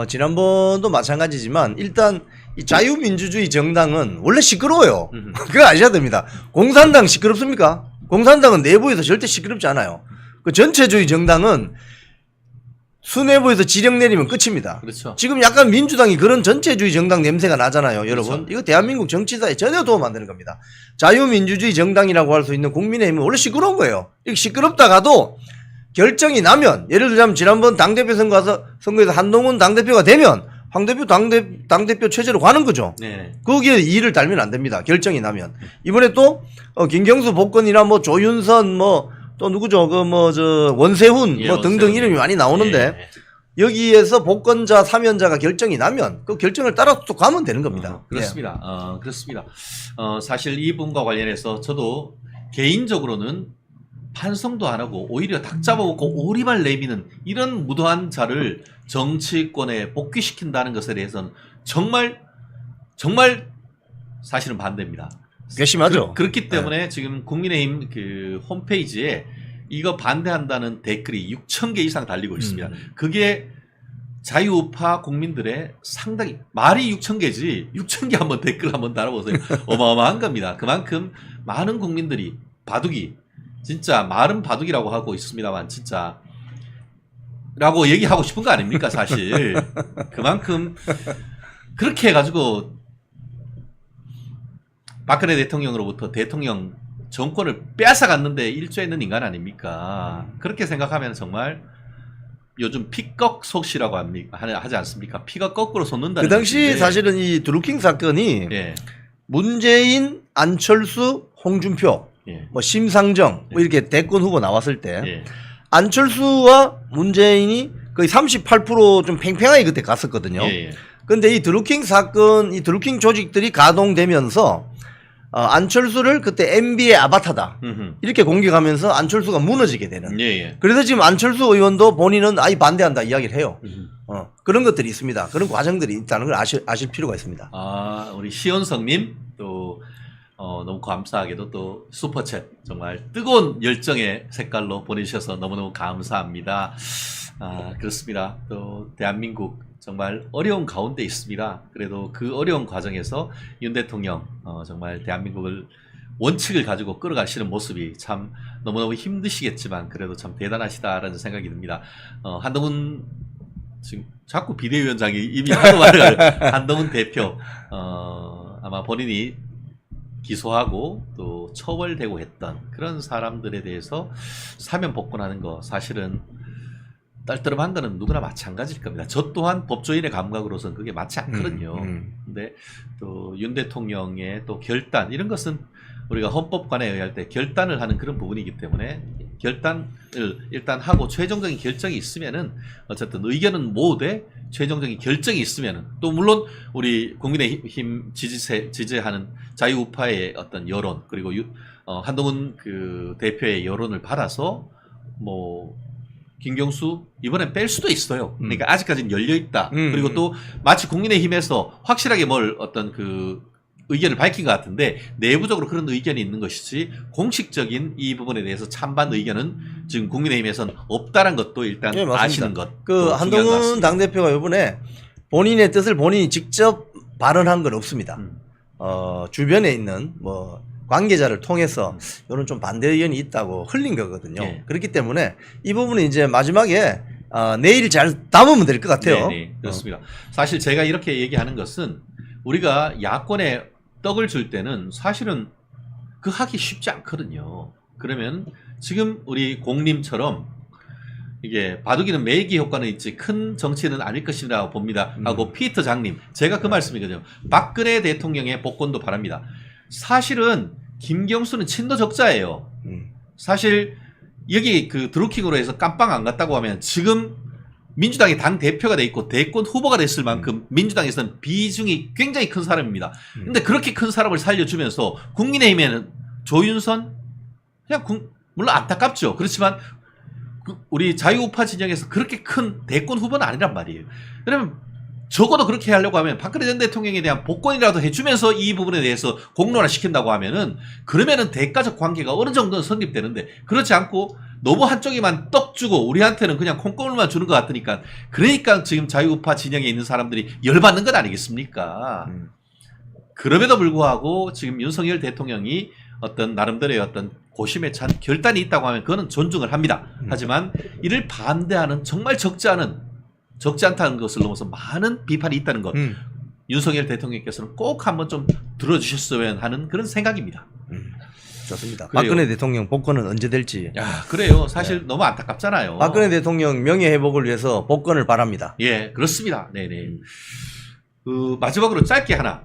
S2: 지난번도 마찬가지지만 일단 이 자유민주주의 정당은 원래 시끄러워요. 그거 아셔야 됩니다. 공산당 시끄럽습니까? 공산당은 내부에서 절대 시끄럽지 않아요. 그 전체주의 정당은 수뇌부에서 지령 내리면 끝입니다.
S1: 그렇죠.
S2: 지금 약간 민주당이 그런 전체주의 정당 냄새가 나잖아요, 여러분.
S1: 그렇죠.
S2: 이거 대한민국 정치사에 전혀 도움 안 되는 겁니다. 자유민주주의 정당이라고 할 수 있는 국민의힘은 원래 시끄러운 거예요. 이렇게 시끄럽다가도 결정이 나면, 예를 들자면 지난번 당대표 선거에서 한동훈 당대표가 되면 황 대표 당대표 체제로 가는 거죠.
S1: 네.
S2: 거기에 이의를 달면 안 됩니다. 결정이 나면. 이번에 또 김경수 복권이나 뭐 조윤선 또 누구죠? 원세훈
S1: 예,
S2: 등등
S1: 원세훈.
S2: 이름이 많이 나오는데
S1: 예.
S2: 여기에서 복권자, 사면자가 결정이 나면 그 결정을 따라서 또 가면 되는 겁니다.
S1: 그렇습니다. 그렇습니다. 사실 이분과 관련해서 저도 개인적으로는 반성도 안 하고 오히려 닭 잡아먹고 오리발 내미는 이런 무도한 자를 정치권에 복귀시킨다는 것에 대해서는 정말 사실은 반대입니다.
S2: 괘씸하죠.
S1: 그렇기 때문에 지금 국민의힘 그 홈페이지에 이거 반대한다는 댓글이 6,000개 이상 달리고 있습니다. 그게 자유우파 국민들의 상당히 말이 6,000개지 6,000개 한번 댓글 한번 달아보세요. 어마어마한 겁니다. 그만큼 많은 국민들이 바둑이 진짜 말은 바둑이라고 하고 있습니다만 진짜 라고 얘기하고 싶은 거 아닙니까 사실. 그만큼 그렇게 해가지고 박근혜 대통령으로부터 대통령 정권을 빼앗아갔는데 일조했는 인간 아닙니까? 그렇게 생각하면 정말 요즘 피꺽속시라고 하지 않습니까? 피가 거꾸로 솟는다는
S2: 그 당시
S1: 것인데.
S2: 사실은 이 드루킹 사건이
S1: 예.
S2: 문재인, 안철수, 홍준표,
S1: 예.
S2: 심상정 이렇게 대권 후보 나왔을 때
S1: 예.
S2: 안철수와 문재인이 거의 38%좀 팽팽하게 그때 갔었거든요.
S1: 예.
S2: 근데 이 드루킹 사건, 이 드루킹 조직들이 가동되면서 안철수를 그때 MB의 아바타다 이렇게 공격하면서 안철수가 무너지게 되는.
S1: 예.
S2: 그래서 지금 안철수 의원도 본인은 아예 반대한다 이야기를 해요. 그런 것들이 있습니다. 그런 과정들이 있다는 걸 아실 필요가 있습니다.
S1: 우리 시원성님 또 너무 감사하게도 또 슈퍼챗 정말 뜨거운 열정의 색깔로 보내주셔서 너무너무 감사합니다. 그렇습니다. 또 대한민국 정말 어려운 가운데 있습니다. 그래도 그 어려운 과정에서 윤 대통령 정말 대한민국을 원칙을 가지고 끌어가시는 모습이 참 너무너무 힘드시겠지만 그래도 참 대단하시다라는 생각이 듭니다. 한동훈 지금 자꾸 비대위원장이 이미 하도 말을 한동훈 대표 아마 본인이 기소하고 또 처벌되고 했던 그런 사람들에 대해서 사면 복권하는 거 사실은 딸떠름한 거는 누구나 마찬가지일 겁니다. 저 또한 법조인의 감각으로서는 그게 맞지 않거든요. 근데 또 윤 대통령의 또 결단 이런 것은 우리가 헌법관에 의할 때 결단을 하는 그런 부분이기 때문에 결단을 일단 하고 최종적인 결정이 있으면은 어쨌든 의견은 모으되 최종적인 결정이 있으면은 또 물론 우리 국민의힘 지지하는 자유우파의 어떤 여론 그리고 한동훈 그 대표의 여론을 받아서 김경수 이번엔 뺄 수도 있어요. 그러니까 아직까지는 열려 있다. 그리고 또 마치 국민의힘에서 확실하게 어떤 그 의견을 밝힌 것 같은데 내부적으로 그런 의견이 있는 것이지 공식적인 이 부분에 대해서 찬반 의견은 지금 국민의힘에서는 없다는 것도 일단
S2: 네, 맞습니다.
S1: 아시는 것.
S2: 한동훈 당대표가 이번에 본인의 뜻을 본인이 직접 발언한 건 없습니다. 주변에 있는 관계자를 통해서 이런 좀 반대 의견이 있다고 흘린 거거든요.
S1: 네.
S2: 그렇기 때문에 이 부분은 이제 마지막에 내일 잘 담으면 될 것 같아요.
S1: 네, 그렇습니다. 사실 제가 이렇게 얘기하는 것은 우리가 야권에 떡을 줄 때는 사실은 그 하기 쉽지 않거든요. 그러면 지금 우리 공님처럼 이게 바둑이는 매기 효과는 있지 큰 정치는 아닐 것이라고 봅니다. 하고 피터 장님 제가 그 말씀이거든요. 박근혜 대통령의 복권도 바랍니다. 사실은 김경수는 친도 적자예요. 사실 여기 그 드루킹으로 해서 깜빵 안 갔다고 하면 지금 민주당이 당 대표가 돼 있고 대권 후보가 됐을 만큼 민주당에서는 비중이 굉장히 큰 사람입니다. 근데 그렇게 큰 사람을 살려주면서 국민의힘에는 조윤선 그냥 물론 안타깝죠. 그렇지만 우리 자유우파 진영에서 그렇게 큰 대권 후보는 아니란 말이에요. 그러면 적어도 그렇게 하려고 하면 박근혜 전 대통령에 대한 복권이라도 해주면서 이 부분에 대해서 공론화 시킨다고 하면은 그러면은 대가적 관계가 어느 정도는 성립되는데 그렇지 않고 너무 한쪽에만 떡 주고 우리한테는 그냥 콩고물만 주는 것 같으니까 그러니까 지금 자유우파 진영에 있는 사람들이 열받는 것 아니겠습니까? 그럼에도 불구하고 지금 윤석열 대통령이 어떤 나름대로의 어떤 고심에 찬 결단이 있다고 하면 그거는 존중을 합니다. 하지만 이를 반대하는 정말 적지 않다는 것을 넘어서 많은 비판이 있다는 것. 윤석열 대통령께서는 꼭 한번 좀 들어주셨으면 하는 그런 생각입니다.
S2: 좋습니다.
S1: 그래요.
S2: 박근혜 대통령 복권은 언제 될지.
S1: 야, 그래요. 사실 너무 안타깝잖아요.
S2: 박근혜 대통령 명예회복을 위해서 복권을 바랍니다.
S1: 예, 그렇습니다. 네네. 마지막으로 짧게 하나.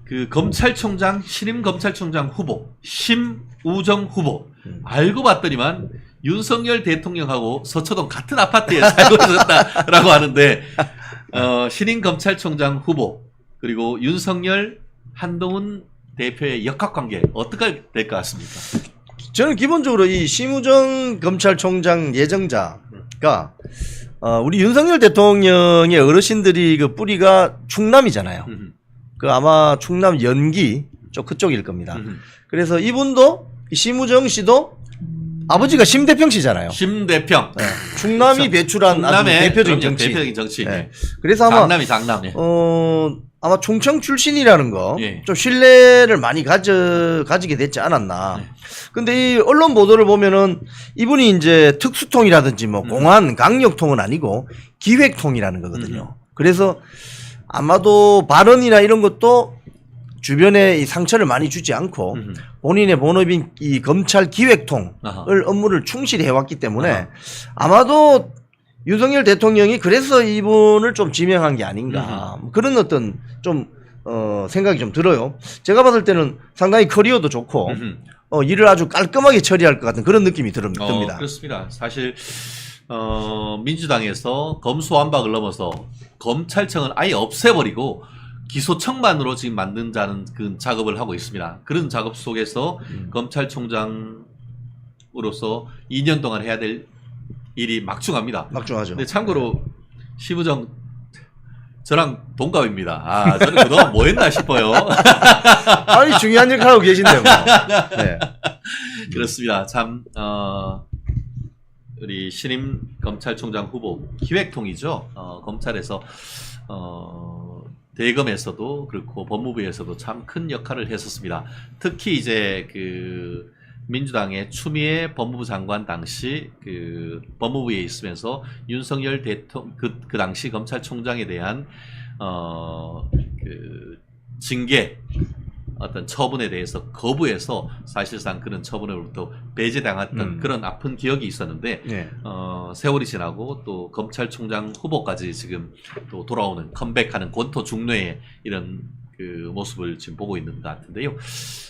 S1: 그 검찰총장, 신임 검찰총장 후보, 심우정 후보. 알고 봤더니만 윤석열 대통령하고 서초동 같은 아파트에 살고 있었다라고 하는데, 신임 검찰총장 후보, 그리고 윤석열, 한동훈 대표의 역학관계, 어떻게 될 것 같습니까?
S2: 저는 기본적으로 이 심우정 검찰총장 예정자가 우리 윤석열 대통령의 어르신들이 그 뿌리가 충남이잖아요. 그 아마 충남 연기 쪽 그쪽일 겁니다. 그래서 이분도 심우정 씨도 아버지가 심대평 씨잖아요.
S1: 심대평.
S2: 네. 충남이 배출한 아주 대표적인 정치.
S1: 대표적인 정치.
S2: 네. 그래서 아마
S1: 장남이. 예.
S2: 아마 충청 출신이라는 거
S1: 예.
S2: 좀 신뢰를 많이 가지게 됐지 않았나. 근데 이 언론 보도를 보면은 이분이 이제 특수통이라든지 뭐 공안 강력통은 아니고 기획통이라는 거거든요. 그래서 아마도 발언이나 이런 것도 주변에 이 상처를 많이 주지 않고 본인의 본업인 이 검찰 기획통을 업무를 충실히 해왔기 때문에 아마도 윤석열 대통령이 그래서 이분을 좀 지명한 게 아닌가 그런 어떤 좀 생각이 좀 들어요. 제가 봤을 때는 상당히 커리어도 좋고 일을 아주 깔끔하게 처리할 것 같은 그런 느낌이 듭니다.
S1: 그렇습니다. 사실 민주당에서 검수완박을 넘어서 검찰청을 아예 없애버리고 기소청만으로 지금 만든다는 그 작업을 하고 있습니다. 그런 작업 속에서 검찰총장으로서 2년 동안 해야 될 일이 막중합니다.
S2: 막중하죠.
S1: 근데 참고로 심우정 저랑 동갑입니다. 저는 그동안 뭐 했나 싶어요.
S2: 아니 중요한 일 하고 계신데요. 뭐. 네.
S1: 그렇습니다. 참 우리 신임 검찰총장 후보 기획통이죠. 검찰에서 대검에서도 그렇고 법무부에서도 참 큰 역할을 했었습니다. 특히 이제 그 민주당의 추미애 법무부 장관 당시 그 법무부에 있으면서 윤석열 대통령 그 당시 검찰총장에 대한 그 징계 어떤 처분에 대해서 거부해서 사실상 그런 처분으로부터 배제당했던 그런 아픈 기억이 있었는데
S2: 네.
S1: 세월이 지나고 또 검찰총장 후보까지 지금 또 돌아오는 컴백하는 권토 중뇌의 이런 그 모습을 지금 보고 있는 것 같은데요.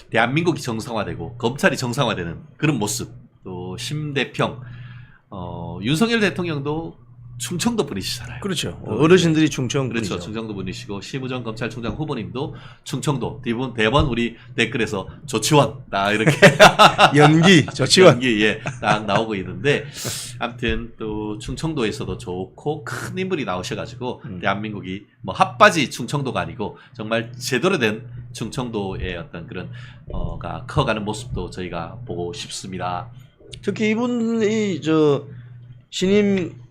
S1: 대한민국이 정상화되고 검찰이 정상화되는 그런 모습. 또 심대평 윤석열 대통령도 충청도 분이시잖아요.
S2: 그렇죠. 어르신들이 충청
S1: 그렇죠.
S2: 분이죠.
S1: 충청도 분이시고 심우정 검찰총장 후보님도 충청도 대번 우리 댓글에서 조치원 나 이렇게
S2: 연기 조치원
S1: 연기 딱 나오고 있는데 아무튼 또 충청도에서도 좋고 큰 인물이 나오셔가지고 대한민국이 뭐 핫바지 충청도가 아니고 정말 제대로 된 충청도의 어떤 그런 가 커가는 모습도 저희가 보고 싶습니다.
S2: 특히 이분이 신임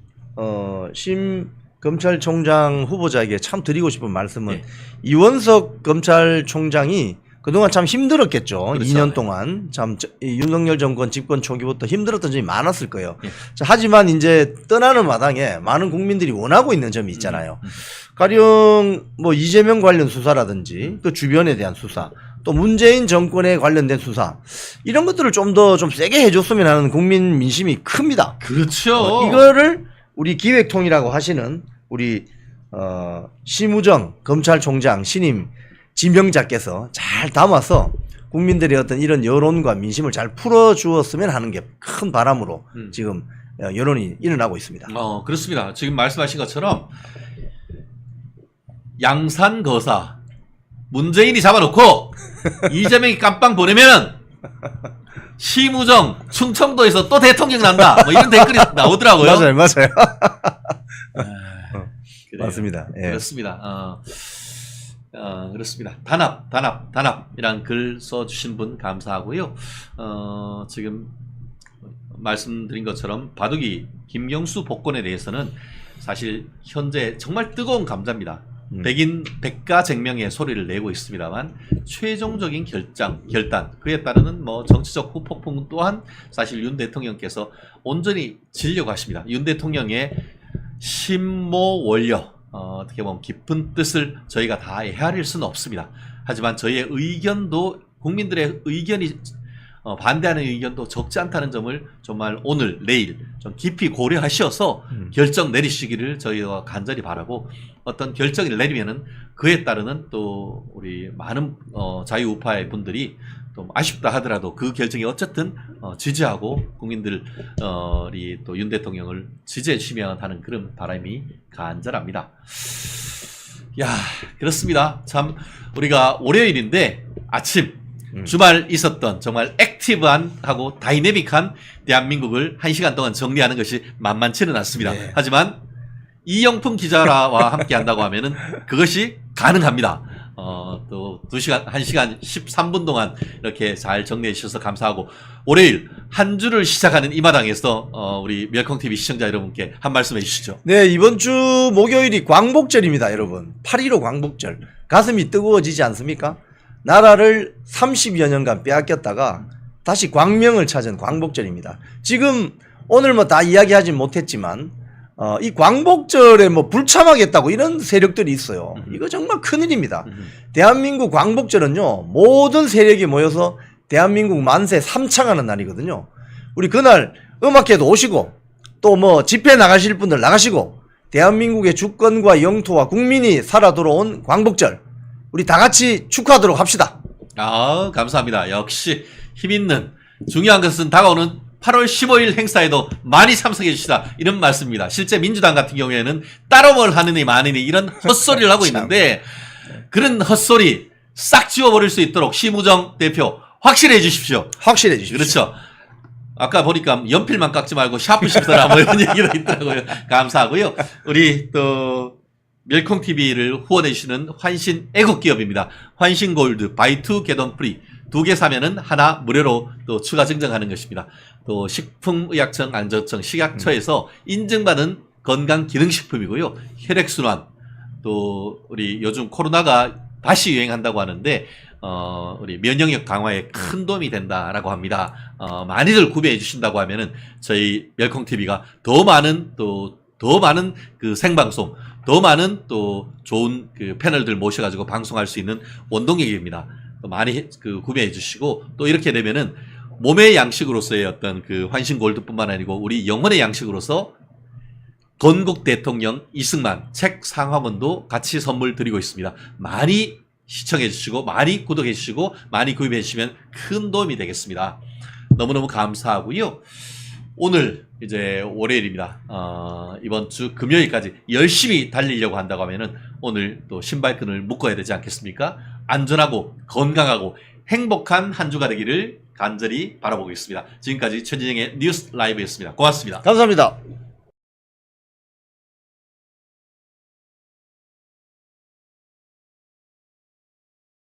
S2: 심 검찰총장 후보자에게 참 드리고 싶은 말씀은 이원석 검찰총장이 그동안 참 힘들었겠죠.
S1: 그렇죠.
S2: 2년 동안 참 윤석열 정권 집권 초기부터 힘들었던 점이 많았을 거예요. 자, 하지만 이제 떠나는 마당에 많은 국민들이 원하고 있는 점이 있잖아요. 가령 뭐 이재명 관련 수사라든지 그 주변에 대한 수사, 또 문재인 정권에 관련된 수사 이런 것들을 좀 더 좀 세게 해줬으면 하는 국민 민심이 큽니다.
S1: 그렇죠.
S2: 이거를 우리 기획통이라고 하시는 우리 심우정 검찰총장 신임 지명자께서 잘 담아서 국민들의 어떤 이런 여론과 민심을 잘 풀어주었으면 하는 게 큰 바람으로 지금 여론이 일어나고 있습니다.
S1: 그렇습니다. 지금 말씀하신 것처럼 양산 거사 문재인이 잡아놓고 이재명이 깜빵 보내면은 심우정 충청도에서 또 대통령 난다. 뭐 이런 댓글이 나오더라고요.
S2: 맞아요.
S1: 그래요.
S2: 맞습니다. 예.
S1: 그렇습니다. 그렇습니다. 단합이란 글 써주신 분 감사하고요. 지금 말씀드린 것처럼 바둑이 김경수 복권에 대해서는 사실 현재 정말 뜨거운 감자입니다. 백인 백가쟁명의 소리를 내고 있습니다만 최종적인 결단 그에 따르는 뭐 정치적 후폭풍 또한 사실 윤 대통령께서 온전히 지려고 하십니다. 윤 대통령의 심모원려 어떻게 보면 깊은 뜻을 저희가 다 헤아릴 수는 없습니다. 하지만 저희의 의견도 국민들의 의견이 반대하는 의견도 적지 않다는 점을 정말 오늘 내일 좀 깊이 고려하셔서 결정 내리시기를 저희가 간절히 바라고 어떤 결정을 내리면은 그에 따르는 또 우리 많은 자유우파의 분들이 좀 아쉽다 하더라도 그 결정이 어쨌든 지지하고 국민들이 또 윤 대통령을 지지해 주시면 하는 그런 바람이 간절합니다. 야, 그렇습니다. 참 우리가 월요일인데 아침 주말 있었던 정말 액티브한 하고 다이내믹한 대한민국을 1시간 동안 정리하는 것이 만만치는 않습니다.
S2: 네.
S1: 하지만 이영풍 기자와 함께 한다고 하면은 그것이 가능합니다. 또 2시간, 1시간 13분 동안 이렇게 잘 정리해 주셔서 감사하고 월요일 한 주를 시작하는 이 마당에서 우리 멸콩TV 시청자 여러분께 한 말씀 해주시죠.
S2: 네, 이번 주 목요일이 광복절입니다, 여러분. 8.15 광복절. 가슴이 뜨거워지지 않습니까? 나라를 30여 년간 빼앗겼다가 다시 광명을 찾은 광복절입니다. 지금 오늘 뭐 다 이야기하진 못했지만 이 광복절에 뭐 불참하겠다고 이런 세력들이 있어요. 이거 정말 큰일입니다. 대한민국 광복절은요, 모든 세력이 모여서 대한민국 만세 3창하는 날이거든요. 우리 그날 음악회도 오시고 또 뭐 집회 나가실 분들 나가시고 대한민국의 주권과 영토와 국민이 살아 돌아온 광복절 우리 다 같이 축하하도록 합시다.
S1: 감사합니다. 역시 힘있는 중요한 것은 다가오는 8월 15일 행사에도 많이 참석해 주시다 이런 말씀입니다. 실제 민주당 같은 경우에는 따로 뭘 하느니 마느니 이런 헛소리를 하고 있는데 그런 헛소리 싹 지워버릴 수 있도록 심우정 대표 확실해 주십시오.
S2: 확실해 주십시오.
S1: 그렇죠. 아까 보니까 연필만 깎지 말고 샤프 씹더라 뭐 이런 얘기도 있더라고요. 감사하고요. 우리 또 멸콩TV를 후원해주시는 환신 애국기업입니다. 환신골드 바이2 겟원 프리 2개 사면은 하나 무료로 또 추가 증정하는 것입니다. 또 식품의약청 안전청 식약처에서 인증받은 건강기능식품이고요. 혈액순환 또 우리 요즘 코로나가 다시 유행한다고 하는데 우리 면역력 강화에 큰 도움이 된다라고 합니다. 많이들 구매해 주신다고 하면은 저희 멸콩TV가 더 많은 그 생방송 더 많은 또 좋은 그 패널들 모셔가지고 방송할 수 있는 원동력입니다. 또 많이 그 구매해 주시고 또 이렇게 되면은 몸의 양식으로서의 어떤 그 환신 골드뿐만 아니고 우리 영혼의 양식으로서 건국 대통령 이승만 책 상황원도 같이 선물 드리고 있습니다. 많이 시청해 주시고 많이 구독해 주시고 많이 구입해 주시면 큰 도움이 되겠습니다. 너무너무 감사하고요. 오늘 이제 월요일입니다. 이번 주 금요일까지 열심히 달리려고 한다고 하면은 오늘 또 신발끈을 묶어야 되지 않겠습니까? 안전하고 건강하고 행복한 한 주가 되기를 간절히 바라보고 있습니다. 지금까지 최진영의 뉴스 라이브였습니다. 고맙습니다.
S2: 감사합니다.